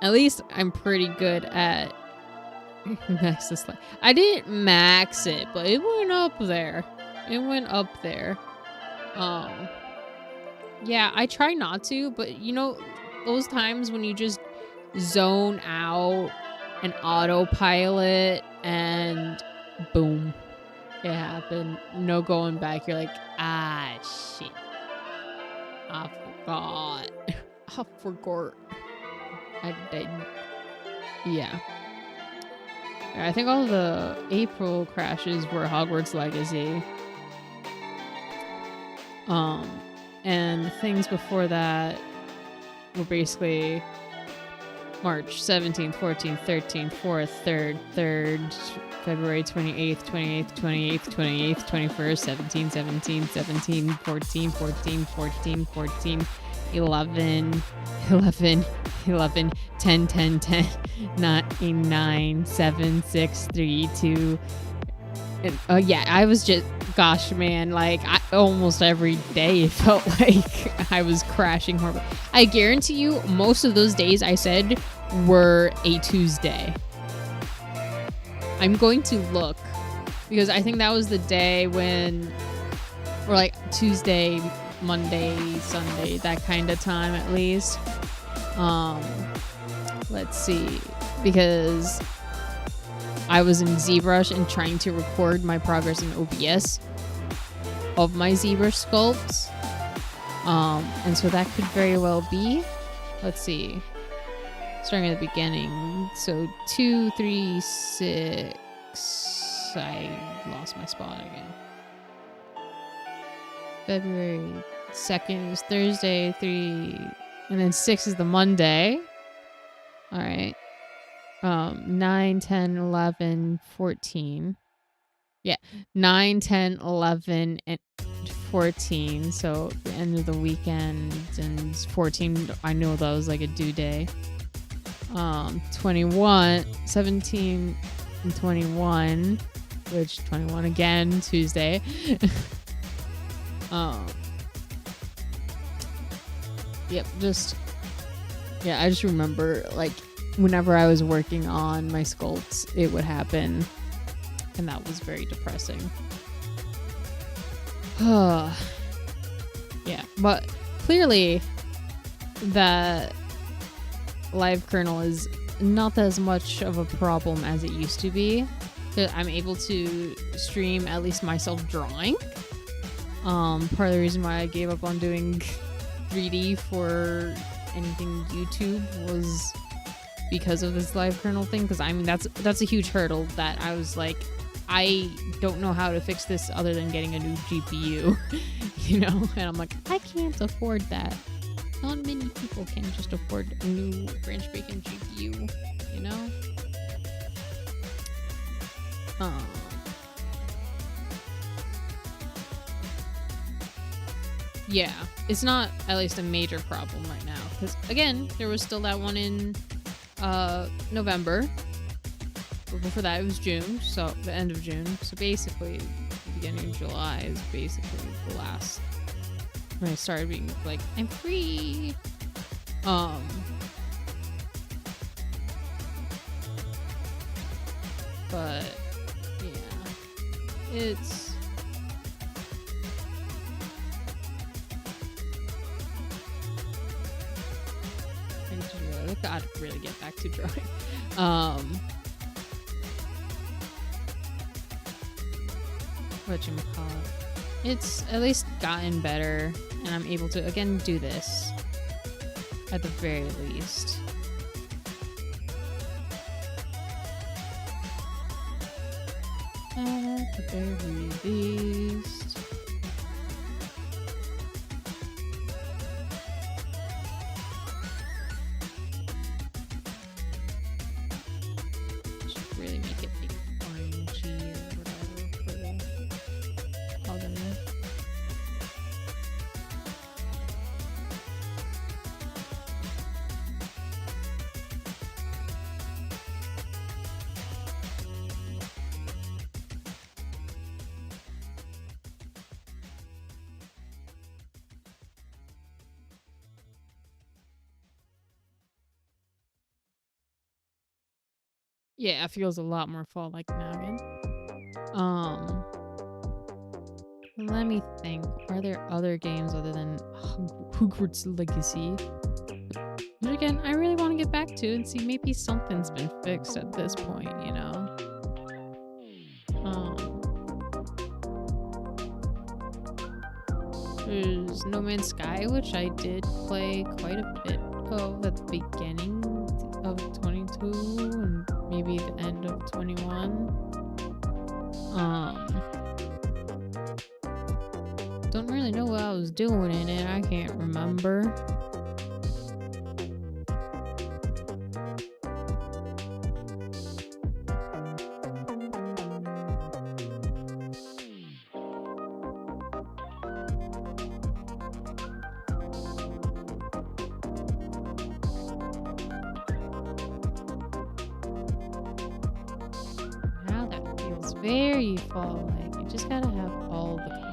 At least I'm pretty good at max this. I didn't max it, but it went up there. It went up there. Yeah, I try not to, but you know, those times when you just zone out and autopilot and boom, it happened. No going back. You're like, ah, shit. I forgot. I forgot. I didn't. Yeah. I think all the April crashes were Hogwarts Legacy. And the things before that were basically March 17th, 14th, 13th, 4th, 3rd, 3rd, February 28th, 28th, 28th, 28th, 21st, 17, 17, 17, 14, 14, 14, 14, 11, 11, 11, 10, 10, 10, 9, 9, 7, 6, 3, 2. And, yeah, I was just, gosh, man, like, almost every day it felt like I was crashing horribly. I guarantee you, most of those days I said were a Tuesday. I'm going to look, because I think that was the day when, or like Tuesday, Monday, Sunday, that kind of time at least. Let's see, because I was in ZBrush and trying to record my progress in OBS of my ZBrush sculpts. And so that could very well be, let's see, starting at the beginning. So 2, 3, 6, I lost my spot again. February 2nd is Thursday, 3, and then 6 is the Monday. All right. 9, 10, 11, 14. Yeah, 9, 10, 11, and 14. So the end of the weekend, and 14, I know that was like a due day. 21, 17, and 21, which 21 again, Tuesday. Yep, I just remember, like, whenever I was working on my sculpts, it would happen, and that was very depressing. Yeah, but clearly that live kernel is not as much of a problem as it used to be. I'm able to stream at least myself drawing. Part of the reason why I gave up on doing 3D for anything YouTube was because of this live kernel thing, because I mean that's a huge hurdle that I was like, I don't know how to fix this other than getting a new GPU. You know, and I'm like, I can't afford that. Not many people can just afford a new branch bacon GPU, you know. Yeah, it's not at least a major problem right now, because again, there was still that one in November. But before that, it was June, so the end of June. So basically, the beginning of July is basically the last when I started being like, I'm free. But yeah, it's. I gotta really get back to drawing. whatchamacallit. It's at least gotten better, and I'm able to again do this at the very least. At the very least. Should really make it like orangey or whatever for the other. Yeah, it feels a lot more fall-like now again. Let me think. Are there other games other than Hogwarts Legacy? Which again, I really want to get back to and see maybe something's been fixed at this point, you know? There's No Man's Sky, which I did play quite a bit of at the beginning of 22 and maybe the end of 21. Don't really know what I was doing in it. I can't remember. Now that feels very fall-like. You just gotta have all the colors.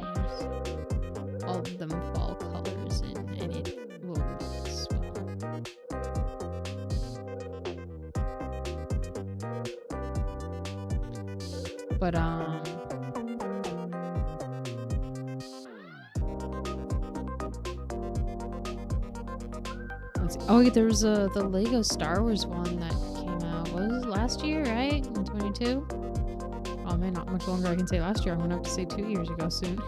All of them fall colors in, and it will mix well. But let's see. Oh, there was the Lego Star Wars one that came out. What was it, last year, right? In 22? Oh man, not much longer I can say last year. I'm gonna have to say 2 years ago soon.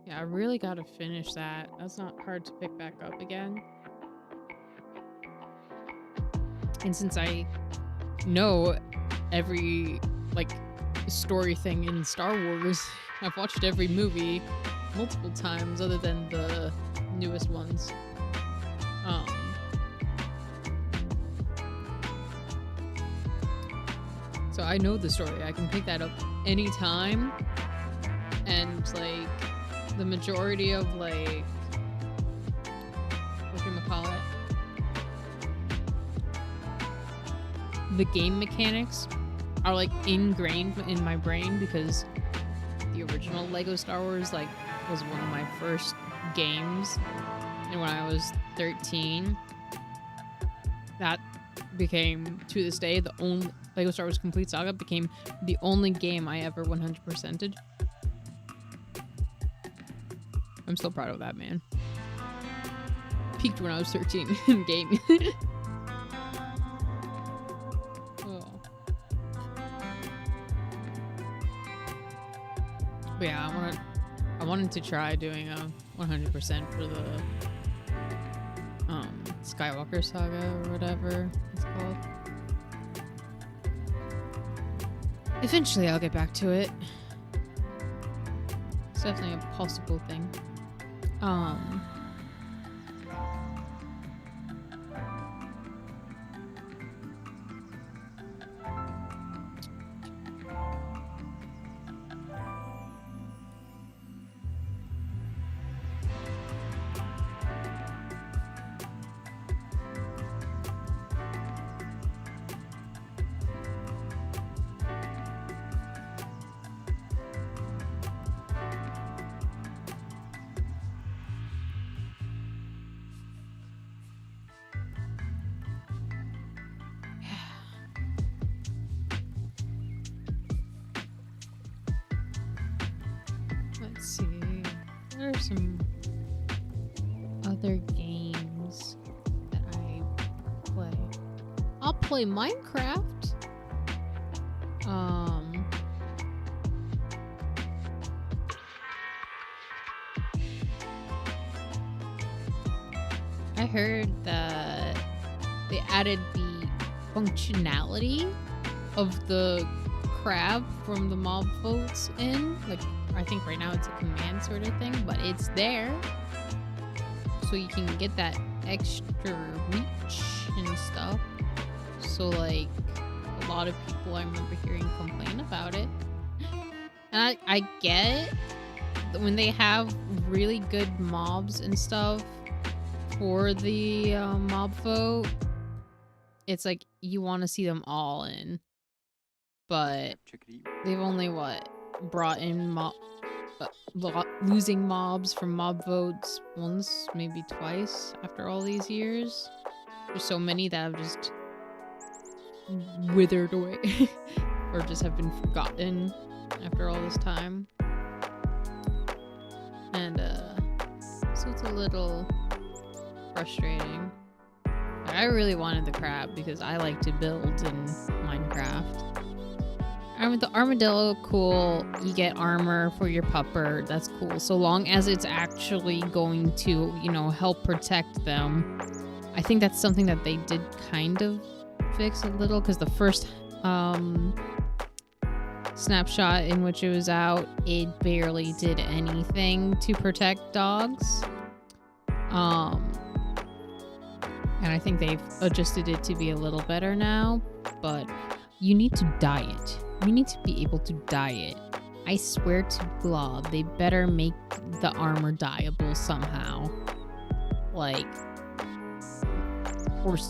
Yeah, I really gotta finish that. That's not hard to pick back up again. And since I know every like story thing in Star Wars, I've watched every movie multiple times other than the newest ones. So I know the story. I can pick that up anytime. And like the majority of like whatchamacallit, the game mechanics are like ingrained in my brain because the original Lego Star Wars like was one of my first games, and when I was 13 that became, to this day, the only Lego Star Wars Complete Saga became the only game I ever 100%ed. I'm still proud of that, man. Peaked when I was 13 in gaming. Oh. But yeah, I wanted to try doing a 100% for the Skywalker Saga or whatever it's called. Eventually I'll get back to it. It's definitely a possible thing. Let's see. There are some other games that I play. I'll play Minecraft. I heard that they added the functionality of the crab from the mob votes in. Like, I think right now it's a command sort of thing, but it's there. So you can get that extra reach and stuff. So, like, a lot of people I remember hearing complain about it. And I get that when they have really good mobs and stuff for the mob vote, it's like you want to see them all in. But they've only, brought in losing mobs from mob votes once, maybe twice after all these years. There's so many that have just withered away or just have been forgotten after all this time. And so it's a little frustrating. I really wanted the crab because I like to build in Minecraft. The armadillo, cool. You get armor for your pupper. That's cool. So long as it's actually going to, help protect them. I think that's something that they did kind of fix a little, because the first snapshot in which it was out, it barely did anything to protect dogs. And I think they've adjusted it to be a little better now, but you need to dye it. You need to be able to dye it. I swear to God, they better make the armor dyeable somehow. Like, force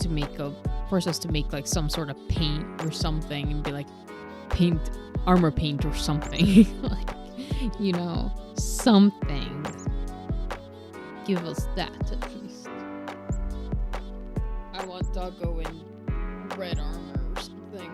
us to make like some sort of paint or something, and be like, armor paint or something. Like, something. Give us that at least. I want Doggo in red armor or something.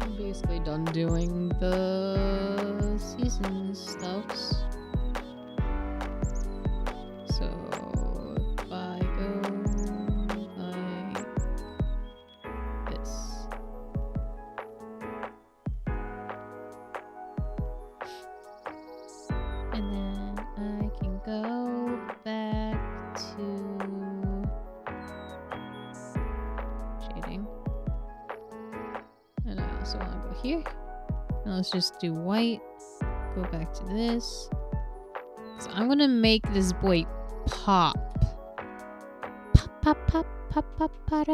I'm basically done doing the season stuffs. So if I go like this. And then I can go back to shading. And I also want to go here. Now let's just do white. Go back to this. So I'm gonna make this boy pop. Pop, pop, pop, pop, pop, pop.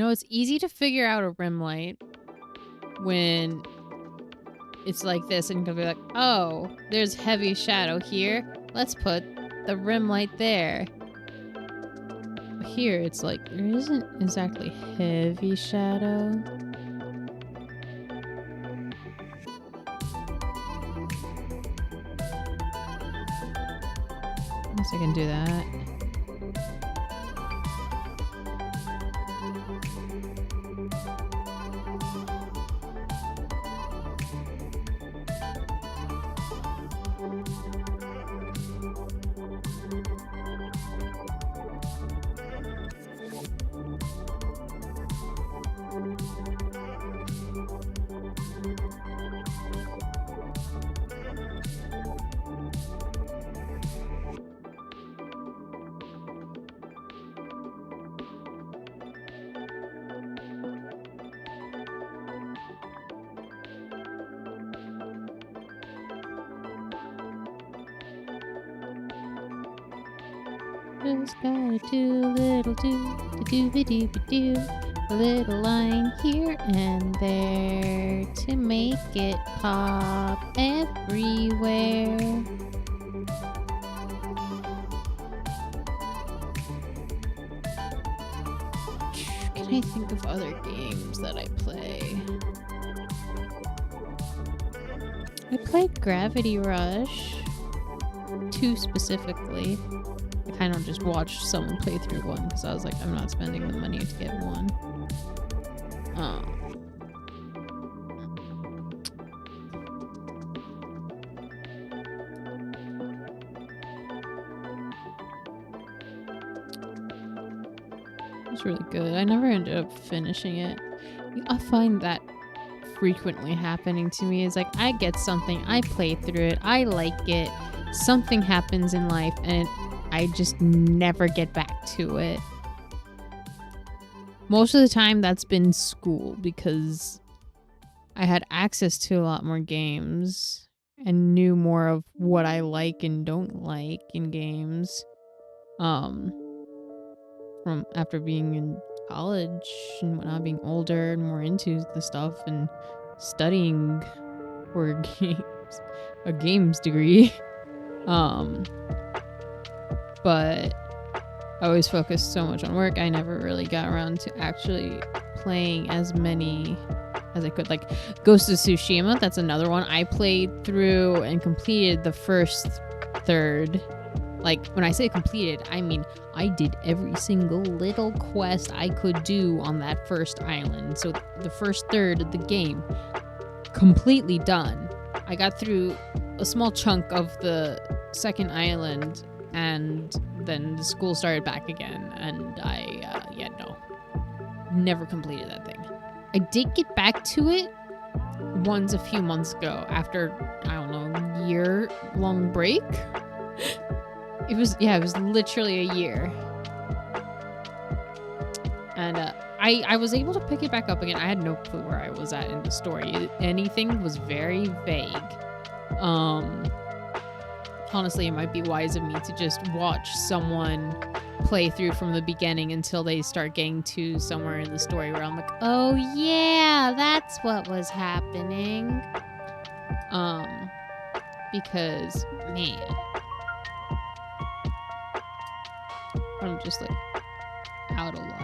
It's easy to figure out a rim light when it's like this, and you can be like, oh, there's heavy shadow here. Let's put the rim light there. Here, it's like, there isn't exactly heavy shadow. I guess I can do that. Just gotta do a little do a little line here and there to make it pop everywhere. Can I think of other games that I play? I played Gravity Rush. 2 specifically. I kind of just watched someone play through 1 because I was like, I'm not spending the money to get 1. It's really good. I never ended up finishing it. I find that frequently happening to me. Is like I get something, I play through it, I like it, something happens in life, and I just never get back to it. Most of the time that's been school because I had access to a lot more games and knew more of what I like and don't like in games. From after being in college and whatnot, being older and more into the stuff and studying for a games degree. But I always focused so much on work, I never really got around to actually playing as many as I could. Like Ghost of Tsushima, that's another one. I played through and completed the first third. Like, when I say completed, I mean I did every single little quest I could do on that first island. So the first third of the game, completely done. I got through a small chunk of the second island, and then the school started back again, and no. Never completed that thing. I did get back to it once a few months ago after, I don't know, year-long break. It was literally a year. And I was able to pick it back up again. I had no clue where I was at in the story. Anything was very vague. Honestly, it might be wise of me to just watch someone play through from the beginning until they start getting to somewhere in the story where I'm like, oh yeah, that's what was happening. Because, man, I'm just like out of luck.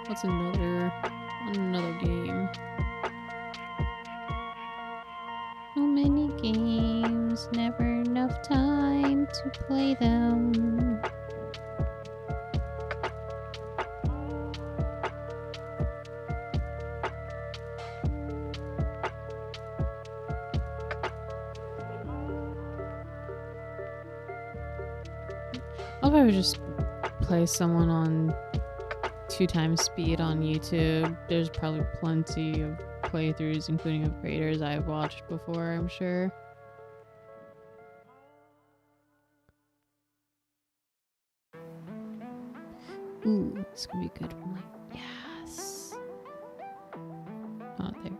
What's another game? So many games, never enough time to play them. I'll probably just play someone on 2x speed on YouTube. There's probably plenty of playthroughs, including of creators I've watched before, I'm sure. Ooh, this could be a good one. Yes. Oh, there.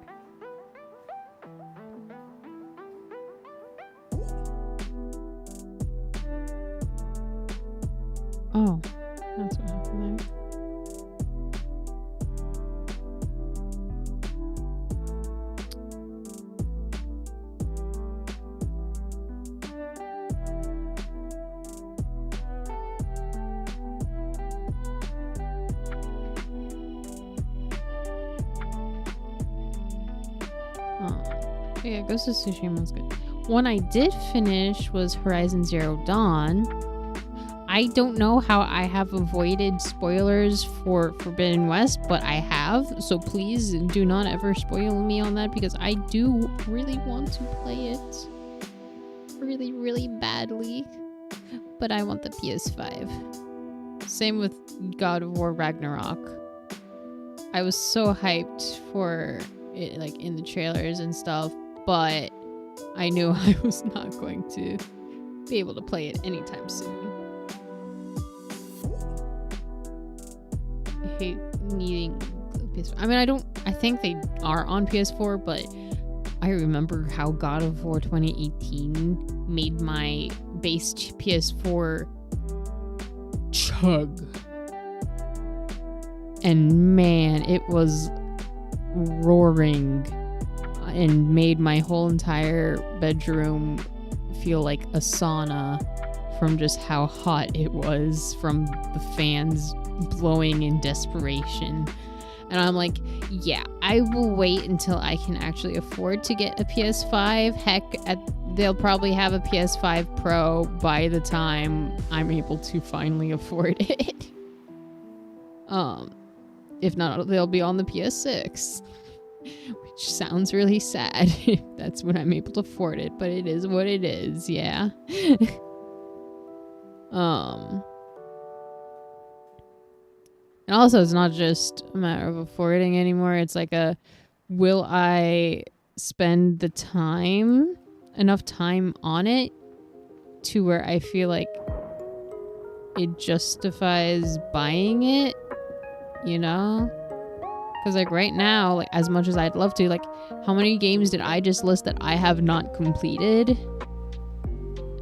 Oh, that's what happened there. Yeah, Ghost of Tsushima was good. One I did finish was Horizon Zero Dawn. I don't know how I have avoided spoilers for Forbidden West, but I have. So please do not ever spoil me on that because I do really want to play it. Really, really badly. But I want the PS5. Same with God of War Ragnarok. I was so hyped for it, like in the trailers and stuff, but I knew I was not going to be able to play it anytime soon. I hate needing the PS4. I mean, I think they are on PS4, but I remember how God of War 2018 made my base PS4 chug. And man, it was roaring and made my whole entire bedroom feel like a sauna from just how hot it was from the fans blowing in desperation. And I'm like, yeah, I will wait until I can actually afford to get a PS5. Heck, they'll probably have a PS5 Pro by the time I'm able to finally afford it. If not, they'll be on the PS6. Which sounds really sad if that's when I'm able to afford it, but it is what it is, yeah. And also, it's not just a matter of affording anymore. It's like will I spend the time, enough time on it to where I feel like it justifies buying it, you know? Because like right now, like as much as I'd love to, like how many games did I just list that I have not completed?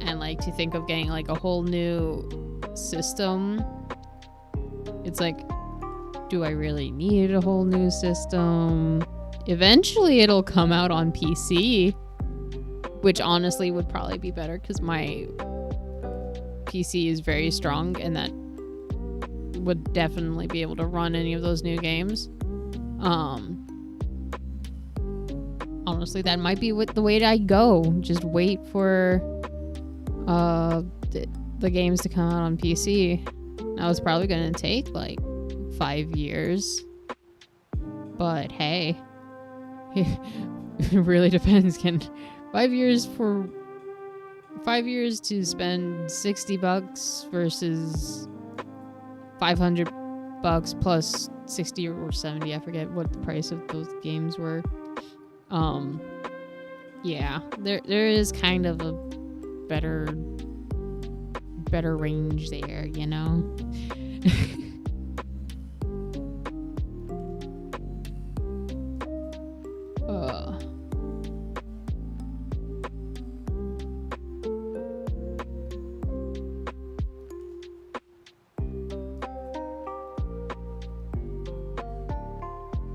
And like to think of getting like a whole new system, it's like, do I really need a whole new system? Eventually it'll come out on PC, which honestly would probably be better because my PC is very strong and that would definitely be able to run any of those new games. Honestly, that might be the way I go. Just wait for the games to come out on PC. Now it's probably gonna take like 5 years, but hey, it really depends. Can 5 years to spend $60 versus $500 plus 60 or 70, I forget what the price of those games were. Yeah, there is kind of a better range there, you know.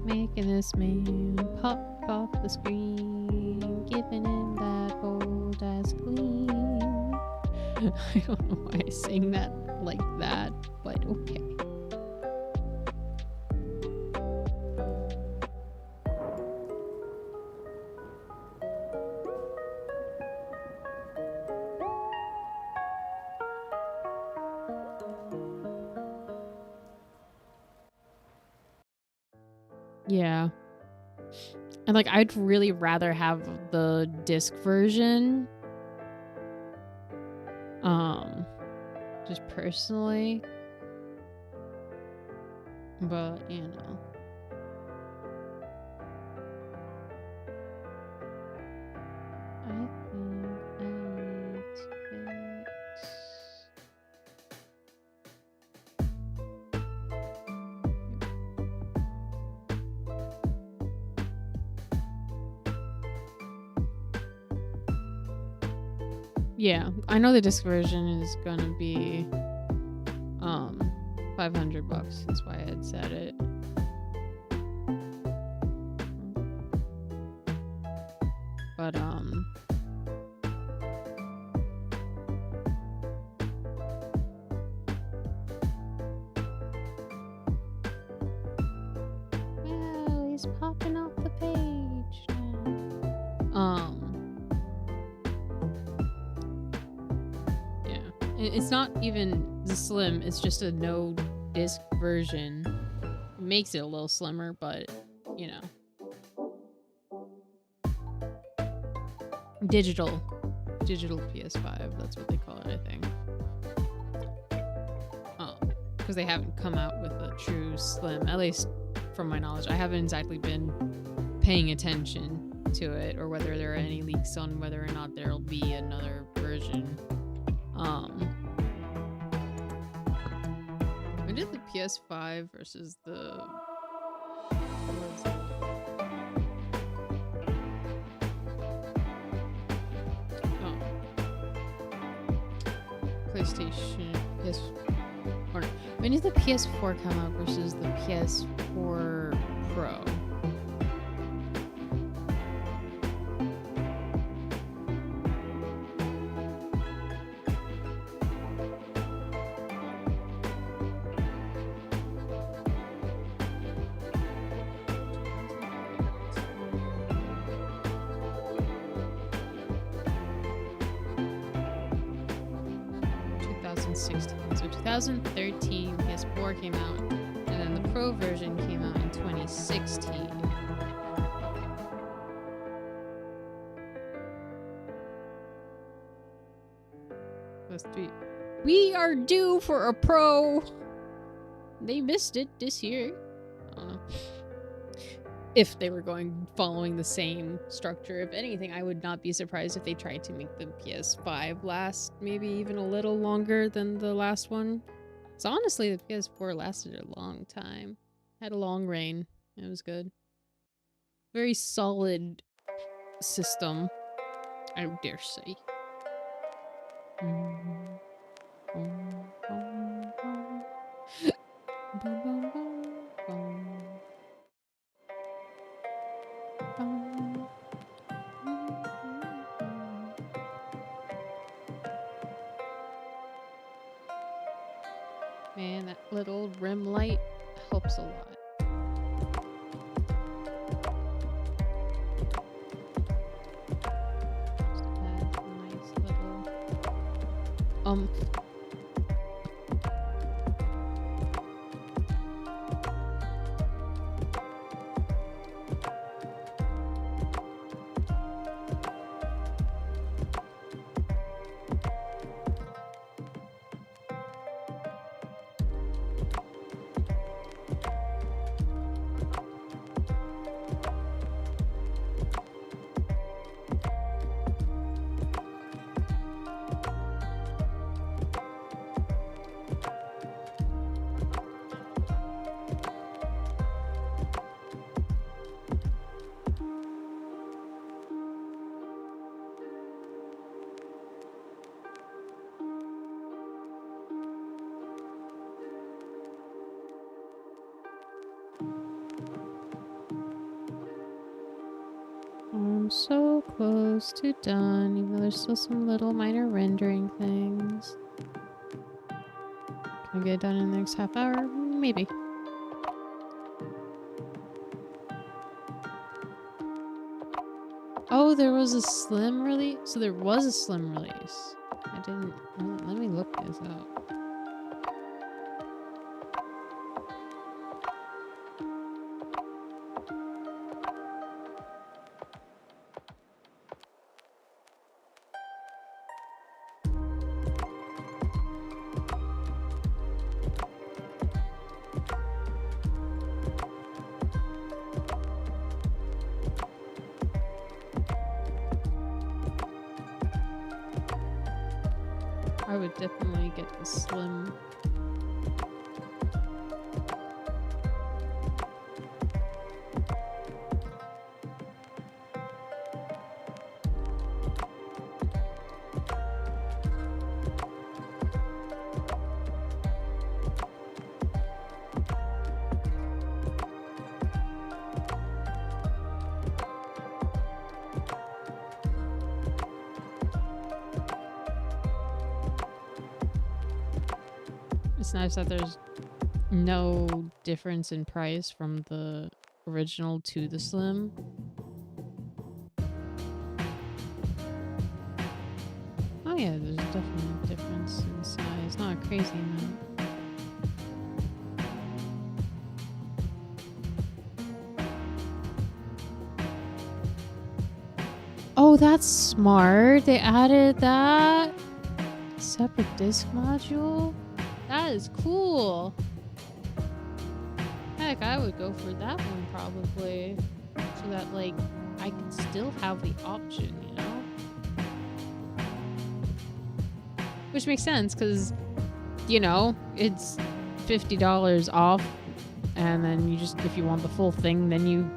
Making this man pop off the screen, giving him that old ass clean. I don't know why I sing that like that, but okay. Yeah. And like I'd really rather have the disc version. Just personally. But, you know. I think I need to Yeah, I know the disc version is gonna be $500. That's why I had said it. But well, he's popping off the page now. It's not even the slim, it's just a no disc version. It makes it a little slimmer, but you know. Digital PS5, that's what they call it, I think. Because they haven't come out with a true slim, at least from my knowledge. I haven't exactly been paying attention to it, or whether there are any leaks on whether or not there'll be another version. When did the PS5 versus the PlayStation PS or no, when did the PS4 come out versus the PS4 Pro? 2016. So 2013 PS4 came out, and then the Pro version came out in 2016. That's 3. We are due for a Pro. They missed it this year. I don't know. If they were following the same structure. If anything, I would not be surprised if they tried to make the PS5 last maybe even a little longer than the last one. So honestly, the PS4 lasted a long time. Had a long reign. It was good. Very solid system, I dare say. Man, that little rim light helps a lot. Just adds a nice little I'm so close to done, even though there's still some little minor rendering things. Can I get it done in the next half hour? Maybe. Oh, there was a slim release? So there was a slim release. I didn't... Let me look this up. I would definitely get the slim. It's nice that there's no difference in price from the original to the slim. Oh yeah, there's definitely a difference in size. Not a crazy amount. Oh, that's smart. They added that separate disc module. That is cool. Heck, I would go for that one probably. So that, like, I could still have the option, you know? Which makes sense, because, you know, it's $50 off. And then you just, if you want the full thing, then you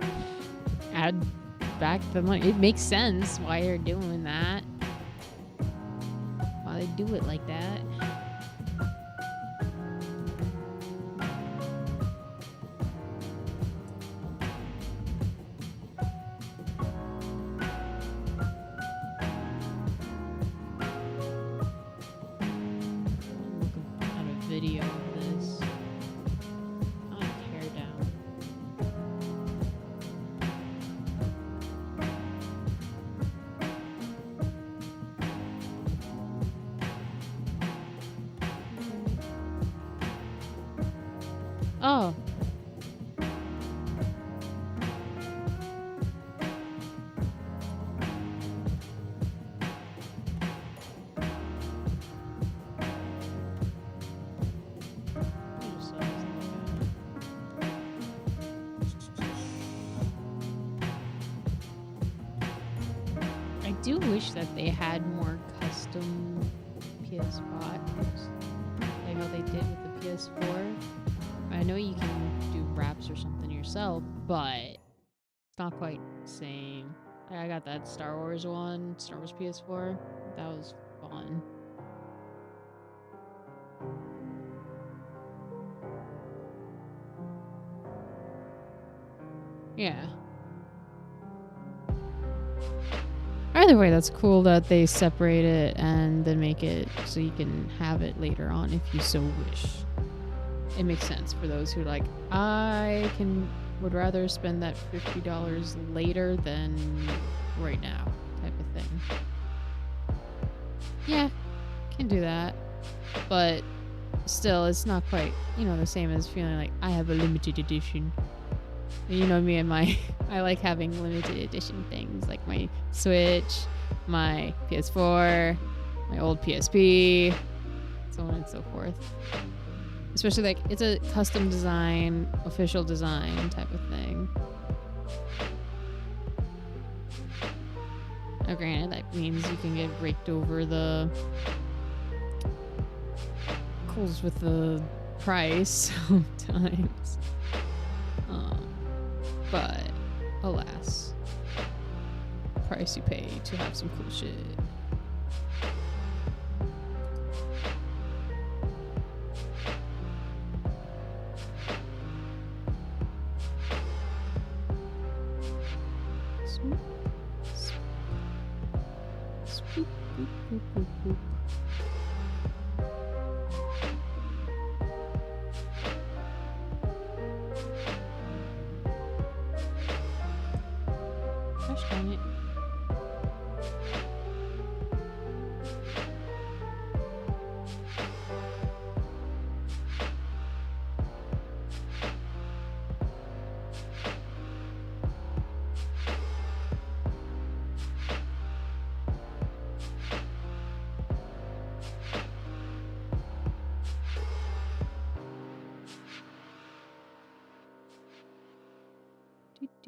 add back the money. It makes sense why you're doing that. Why they do it like that. Video of this. I'll tear down. Oh. I do wish that they had more custom PS5s, like how they did with the PS4. I know you can do wraps or something yourself, but it's not quite the same. I got that Star Wars one, Star Wars PS4. That was fun. Yeah. Either way, that's cool that they separate it and then make it so you can have it later on if you so wish. It makes sense for those who like, would rather spend that $50 later than right now type of thing. Yeah, can do that. But still, it's not quite, the same as feeling like I have a limited edition. You know me and I like having limited edition things like my Switch, my PS4, my old PSP, so on and so forth. Especially like it's a custom design, official design type of thing. Now granted, that means you can get raked over the coals with the price sometimes. But alas, price you pay to have some cool shit. Swoop, swoop, swoop, boop, boop, boop, boop. Gosh darn it.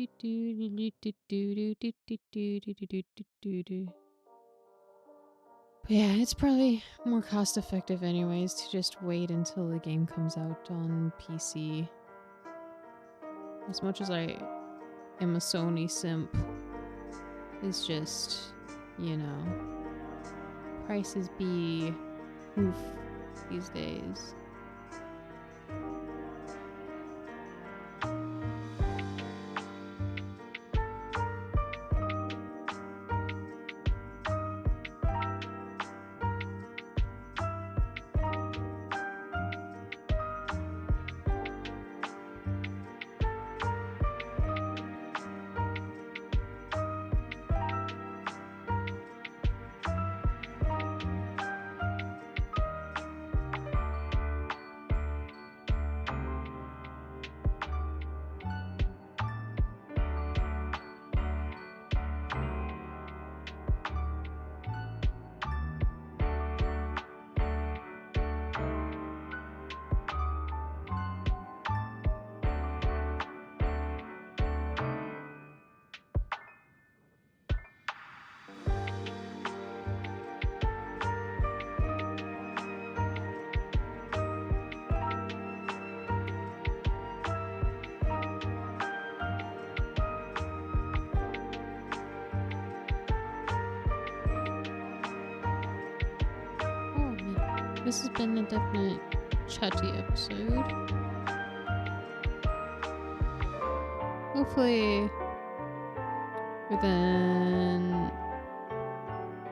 But yeah, it's probably more cost effective anyways to just wait until the game comes out on PC. As much as I am a Sony simp, it's just, prices be oof these days. This has been a definite chatty episode. Hopefully, within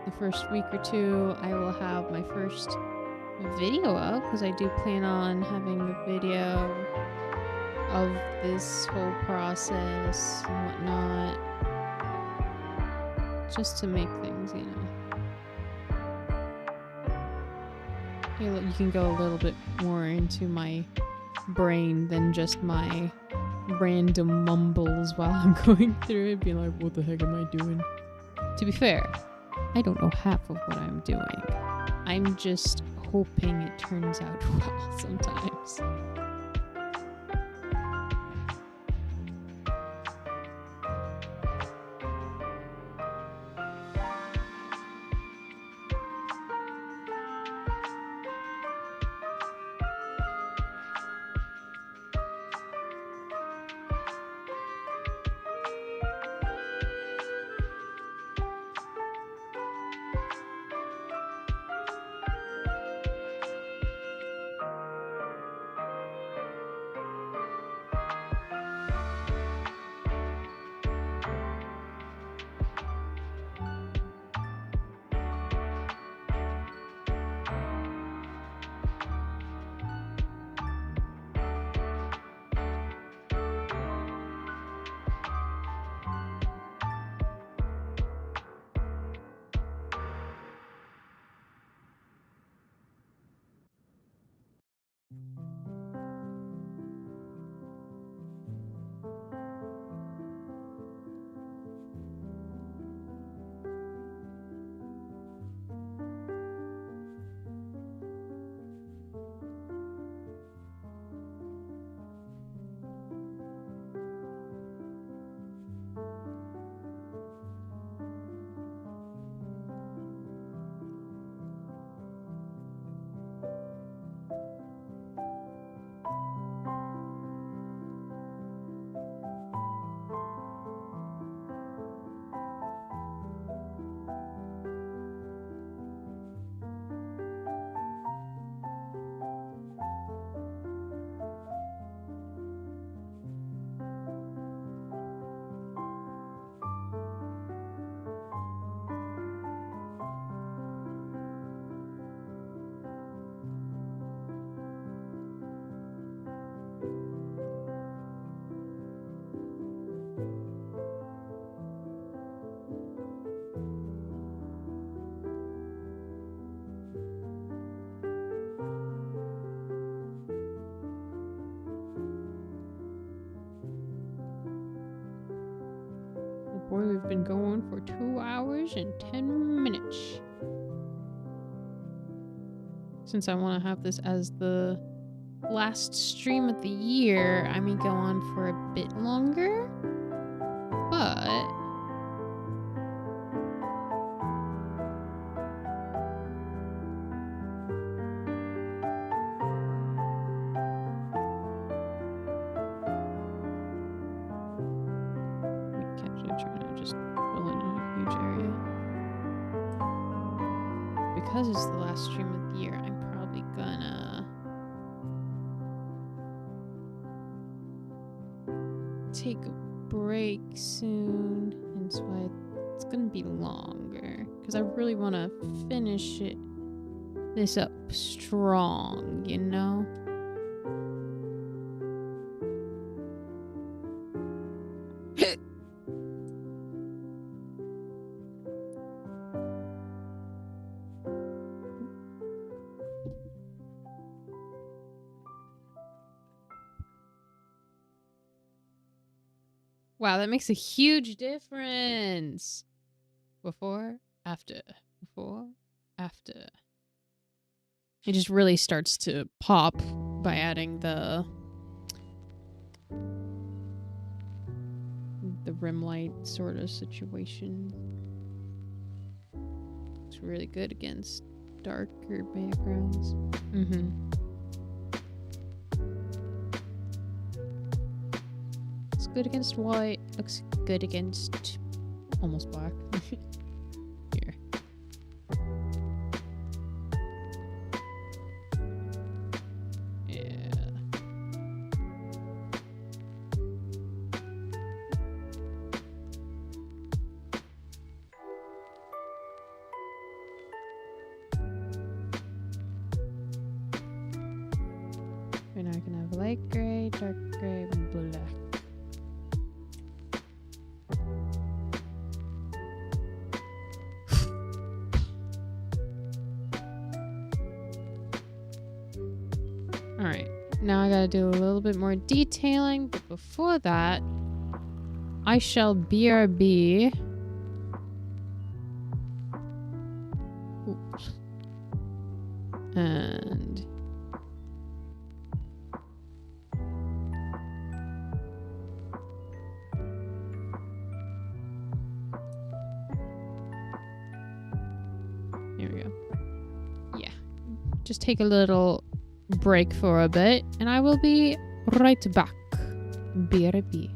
the first week or two, I will have my first video up, because I do plan on having a video of this whole process and whatnot, just to make things, you can go a little bit more into my brain than just my random mumbles while I'm going through it, being like, what the heck am I doing? To be fair, I don't know half of what I'm doing. I'm just hoping it turns out well sometimes. Boy, we've been going for 2 hours and 10 minutes. Since I want to have this as the last stream of the year, I may go on for a bit longer. But because it's the last stream of the year, I'm probably gonna take a break soon, and so it's gonna be longer because I really want to finish this up strong, you know? Wow, that makes a huge difference. Before, after, before, after. It just really starts to pop by adding the rim light sort of situation. It's really good against darker backgrounds. Good against white, looks good against almost black. Here. Yeah. And I can have light gray, dark gray, and black. now I gotta do a little bit more detailing. But before that, I shall BRB. Oops. And here we go. Yeah. Just take a little break for a bit, and I will be right back. BRB.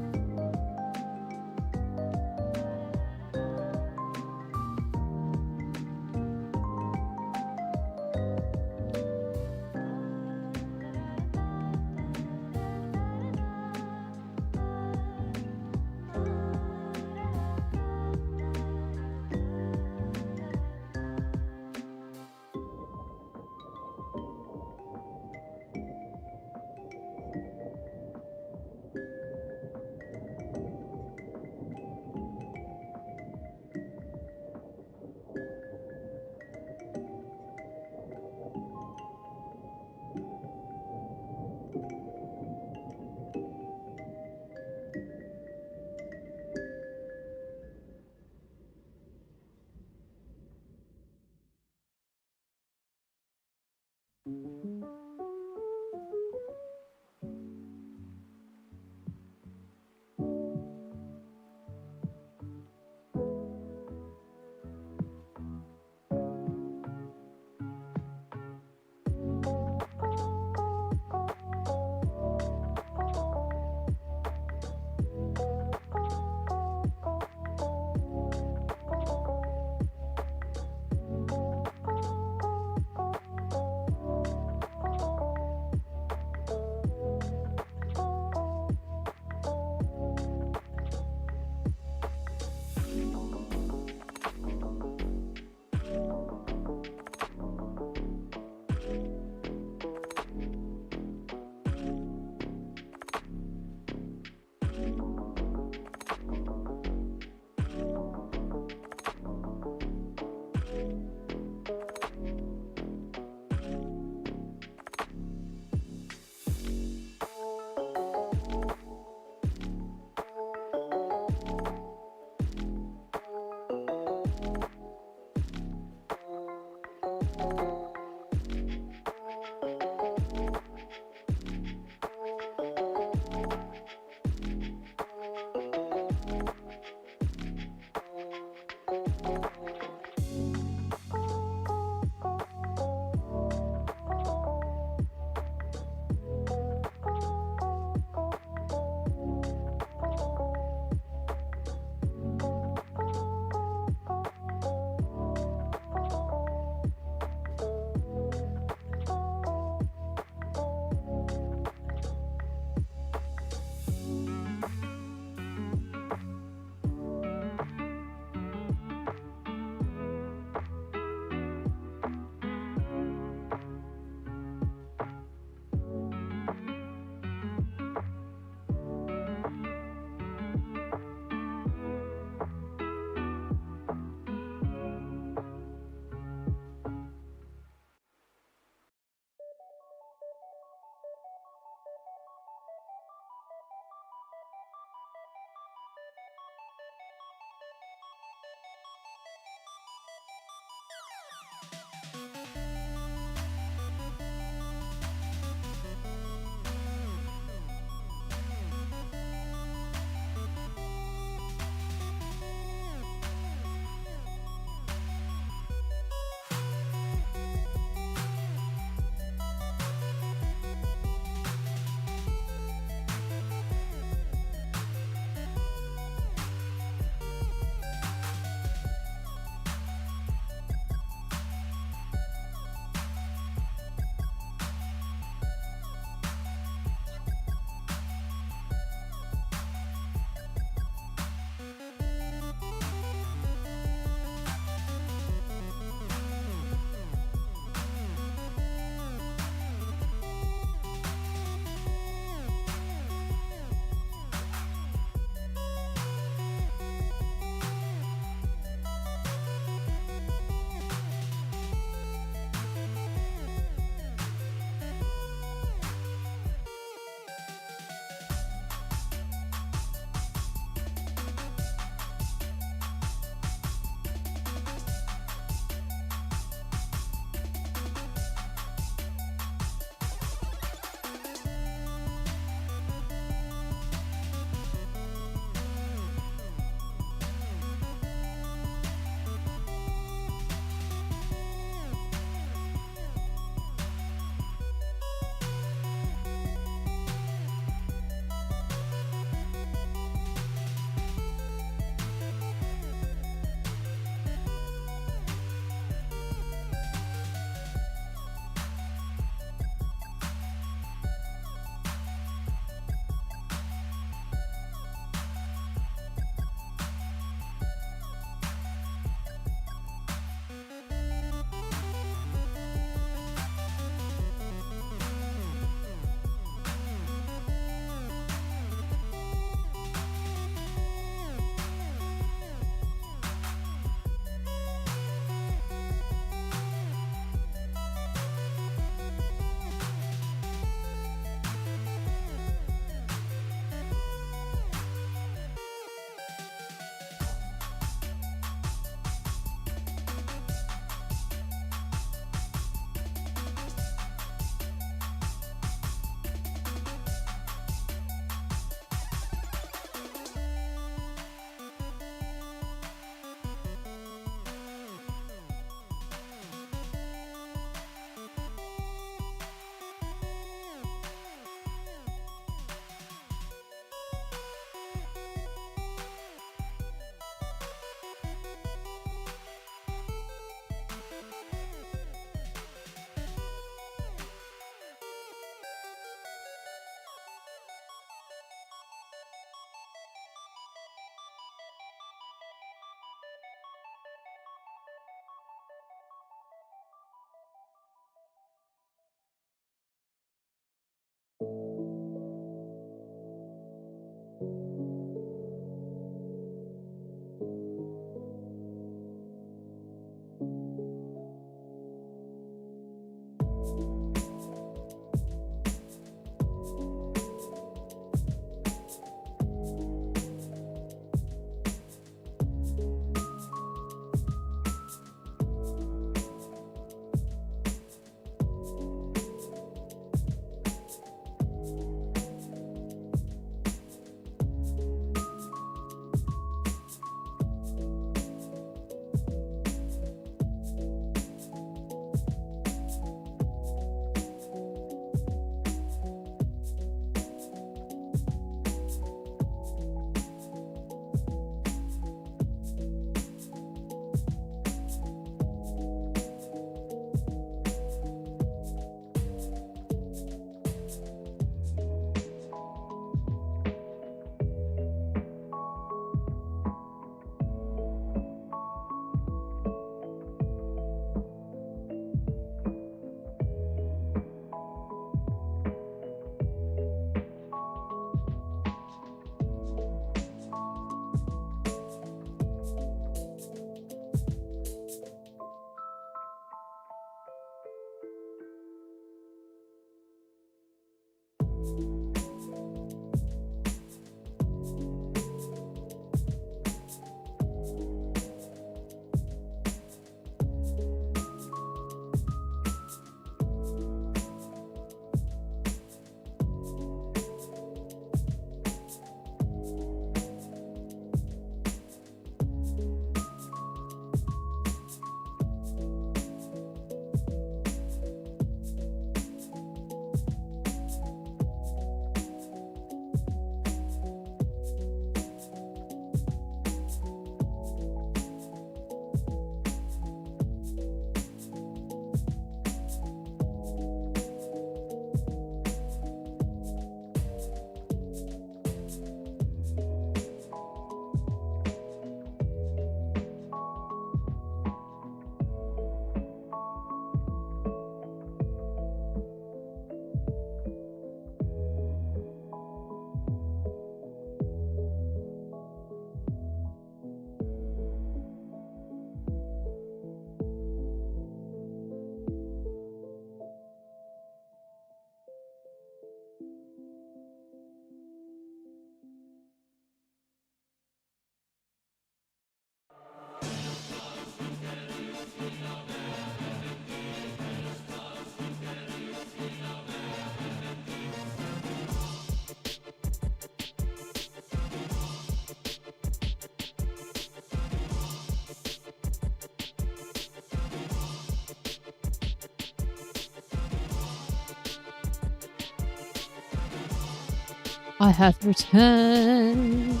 I have returned.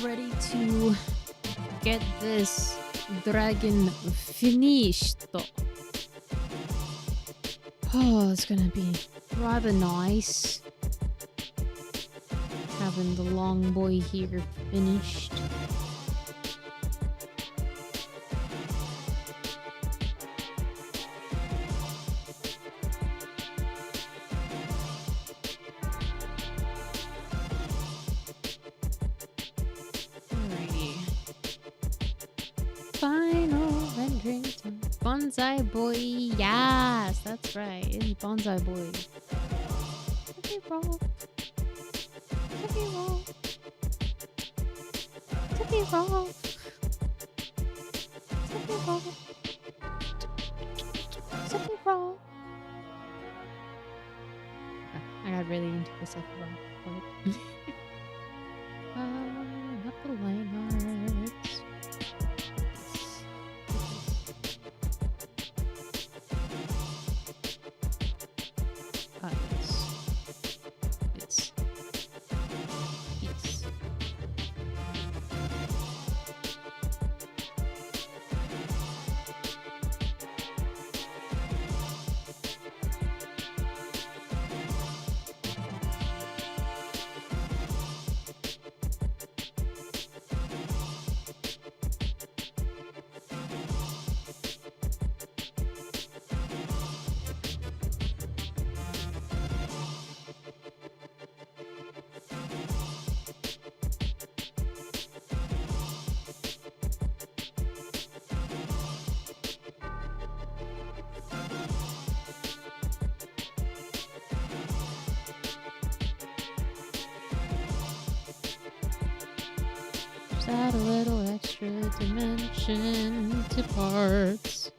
Ready to get this dragon finished. Oh, it's gonna be rather nice having the long boy here finished. Final rendering time. Bonsai boy. Yes, that's right. It's bonsai boy. Tippy roll. Tippy roll. Tippy roll. Tippy roll. Tippy roll. I got really into this tippy roll. Not the line arts. It's peace. Just add a little extra dimension to parts.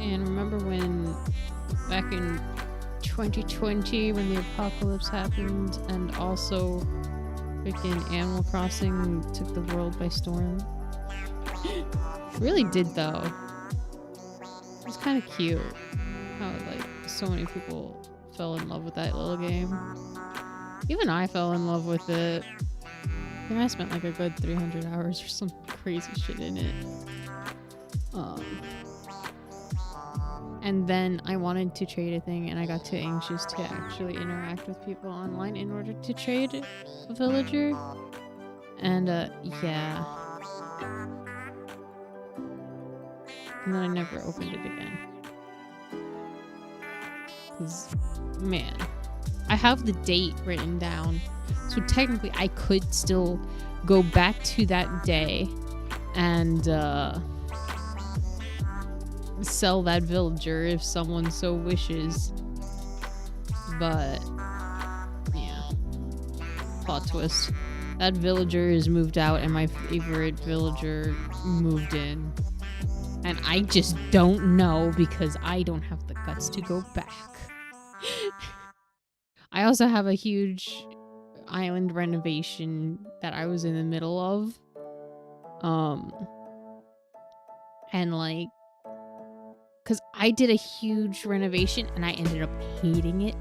And remember when back in 2020 when the apocalypse happened and also freaking Animal Crossing took the world by storm? Really did though. It's kind of cute how like so many people fell in love with that little game. Even I fell in love with it. I think I spent like a good 300 hours or some crazy shit in it. And then I wanted to trade a thing and I got too anxious to actually interact with people online in order to trade a villager. And yeah. And then I never opened it again. 'Cause, man, I have the date written down. So technically I could still go back to that day and sell that villager if someone so wishes. But yeah. Plot twist. That villager is moved out and my favorite villager moved in. And I just don't know because I don't have the guts to go back. I also have a huge island renovation that I was in the middle of. And like, cause I did a huge renovation and I ended up hating it.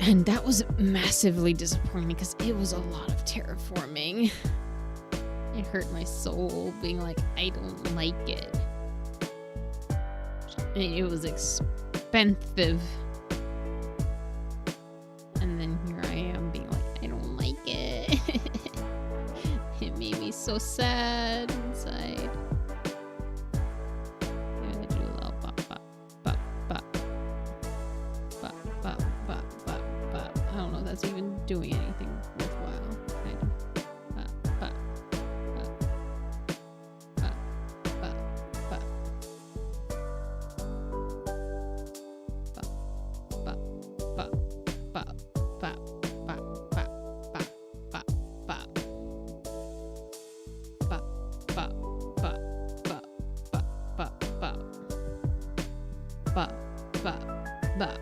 And that was massively disappointing because it was a lot of terraforming. It hurt my soul being like, I don't like it. And it was expensive. And then here I am being like, I don't like it. so sad inside. Yeah, they do a little bop, bop, bop, bop, bop, bop, bop, bop, bop. I don't know if that's even doing anything worthwhile. Kind of. Bop, bop, bop, bop, bop, bop. Bop, bop, bop, bop, bop, bop, bop, bop, bop. Bop, bop, bop, bop, bop, bop, bop. Bop, bop, bop.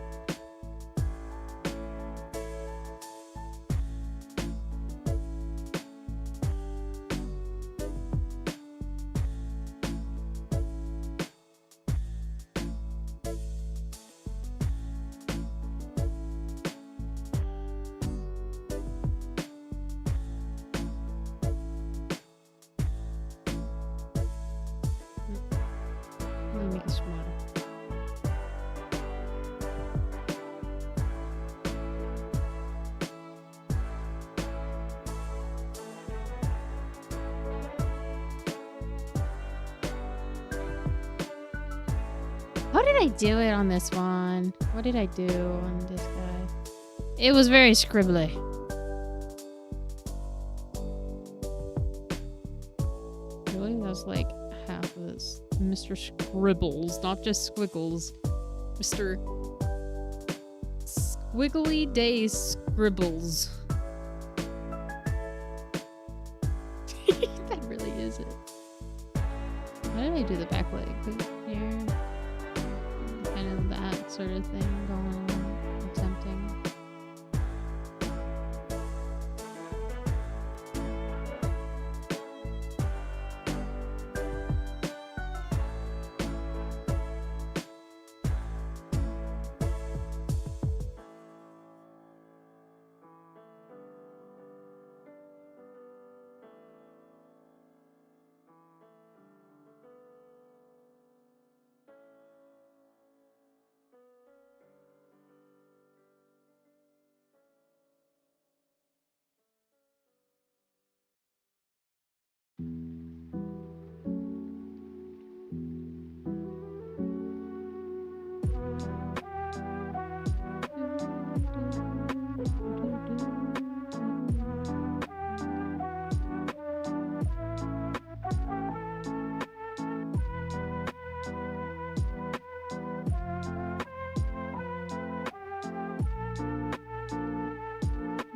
Let me make it smaller. How did I do it on this one? What did I do on this guy? It was very scribbly. Really? That was like half of this. Mr. Scribbles, not just squiggles. Mr. Squiggly Day Scribbles. That really is it. How did I do the back leg? Here. Kind of that sort of thing going on. Attempting.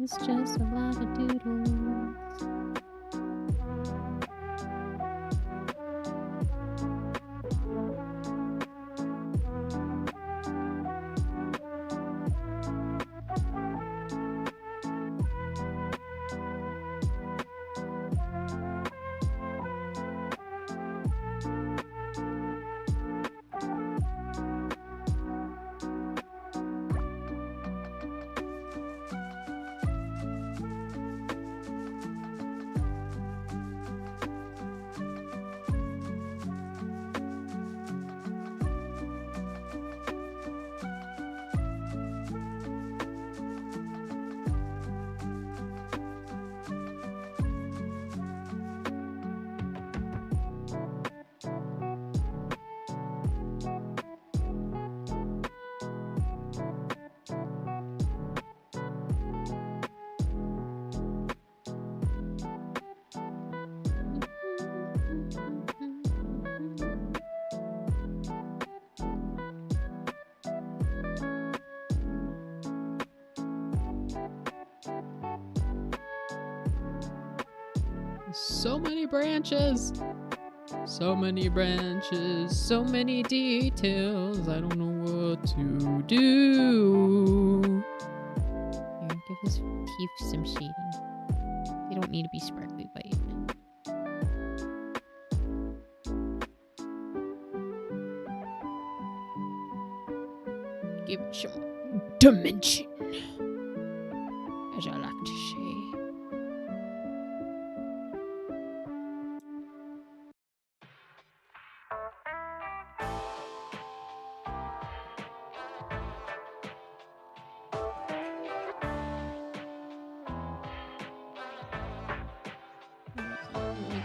It's just a lot of doodles. So many branches. So many branches. So many details. I don't know what to do. Here, give his teeth some shading. They don't need to be sparkly white. Give it some dimension, as I like to say.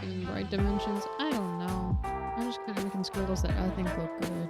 in right dimensions. I don't know. I'm just kind of making squiggles that I think look good.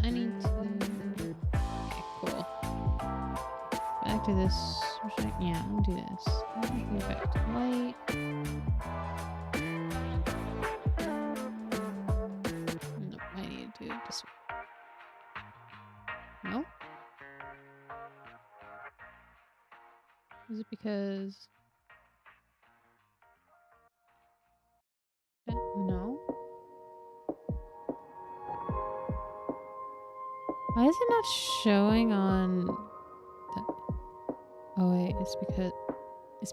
I need to... Okay, cool. Back to this. Yeah, I'll do this. Go back to light. No, I need to do this one. No? Is it because... No? Why is it not showing on the... Oh wait, it's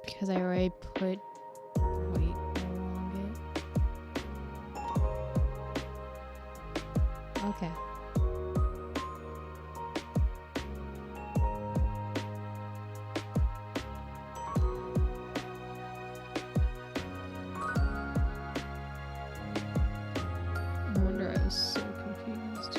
because I already put... Wait, elongate. Okay. No wonder I was so confused.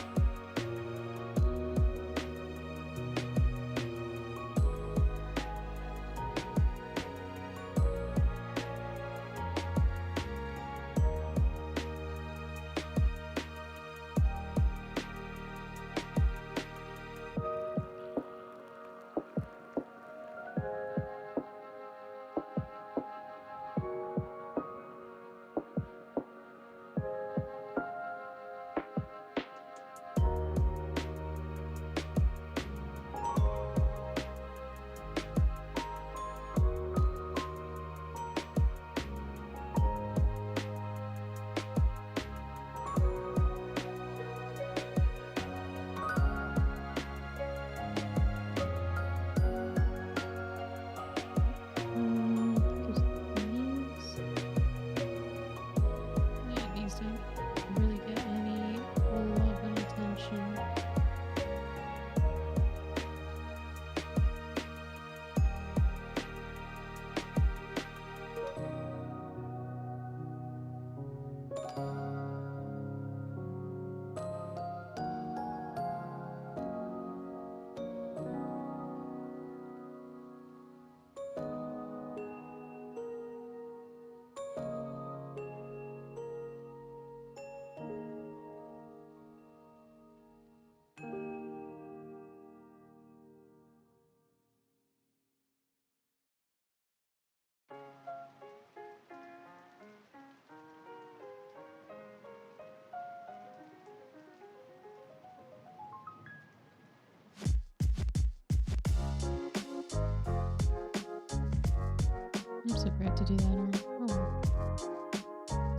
I'm so proud to do that on. Oh.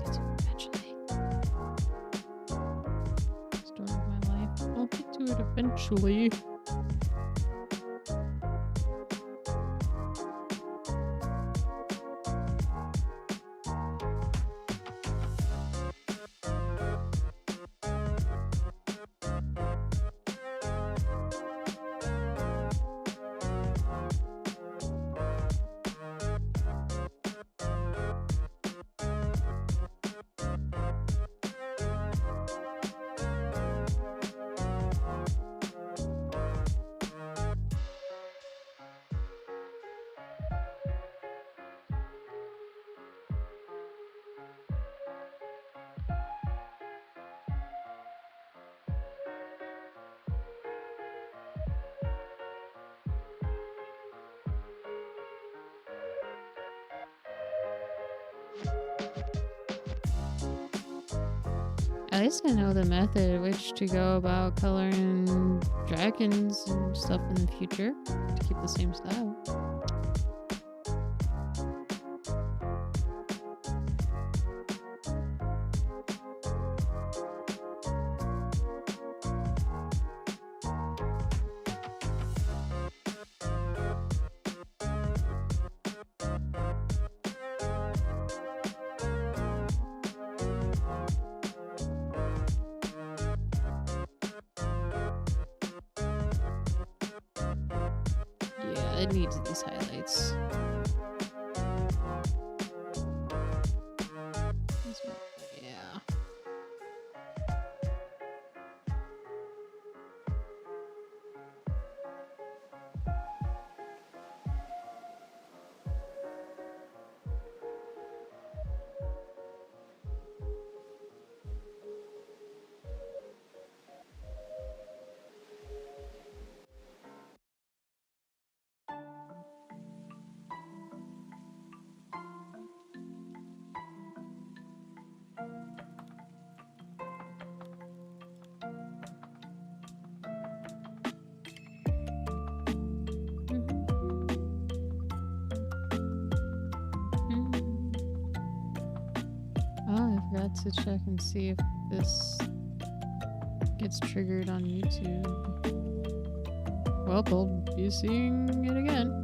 Get to it eventually. Story of my life. I'll get to it eventually. At least I know the method at which to go about coloring dragons and stuff in the future to keep the same style. Yeah, it needs these highlights. Yeah. Oh, I forgot to check and see if this gets triggered on YouTube. Well, I'll be seeing it again.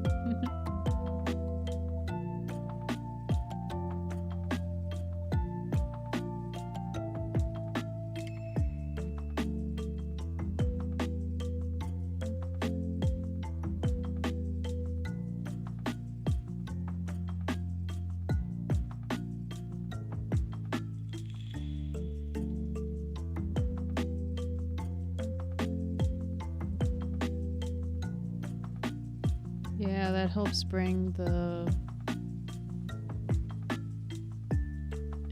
Yeah, that helps bring the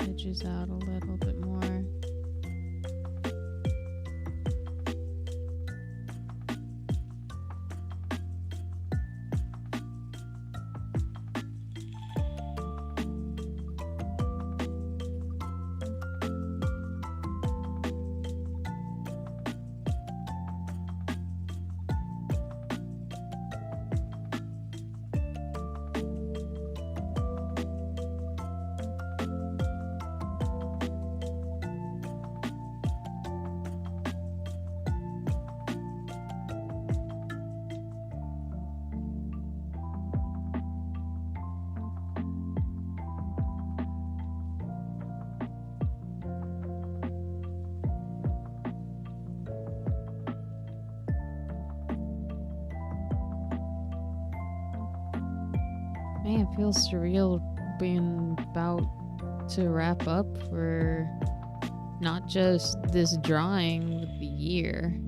edges out a little bit more. Man, it feels surreal being about to wrap up for not just this drawing with the year.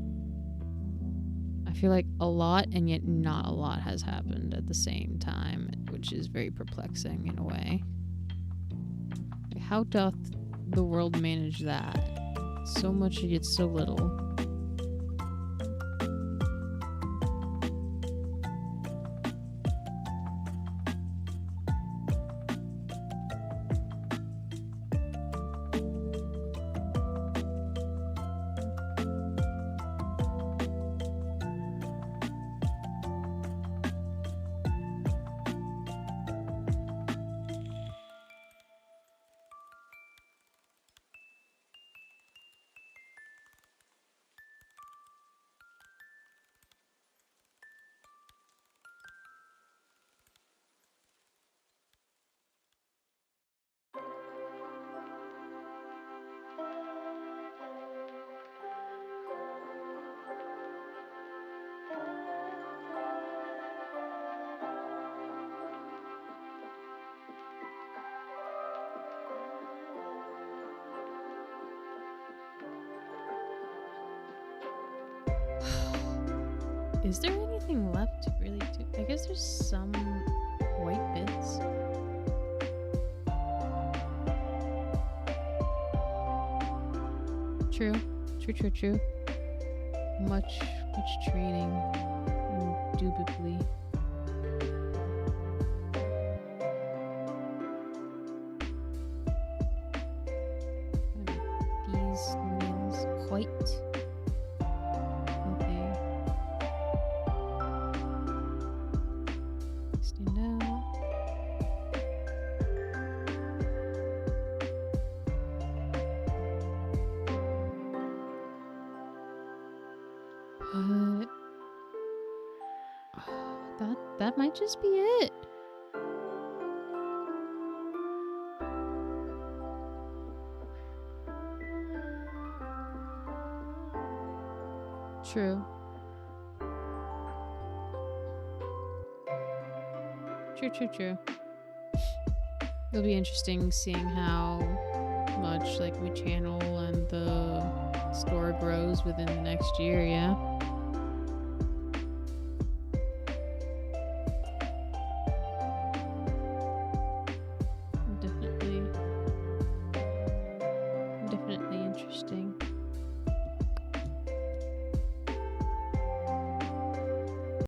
I feel like a lot and yet not a lot has happened at the same time, which is very perplexing in a way. Like, how doth the world manage that? So much yet so little. Is there anything left to really do? I guess there's some white bits. True. True. Much training. Indubitably. These quite. Okay. Stand out. But that might just be it. True. True. It'll be interesting seeing how much like we channel and the store grows within the next year, yeah. Definitely interesting.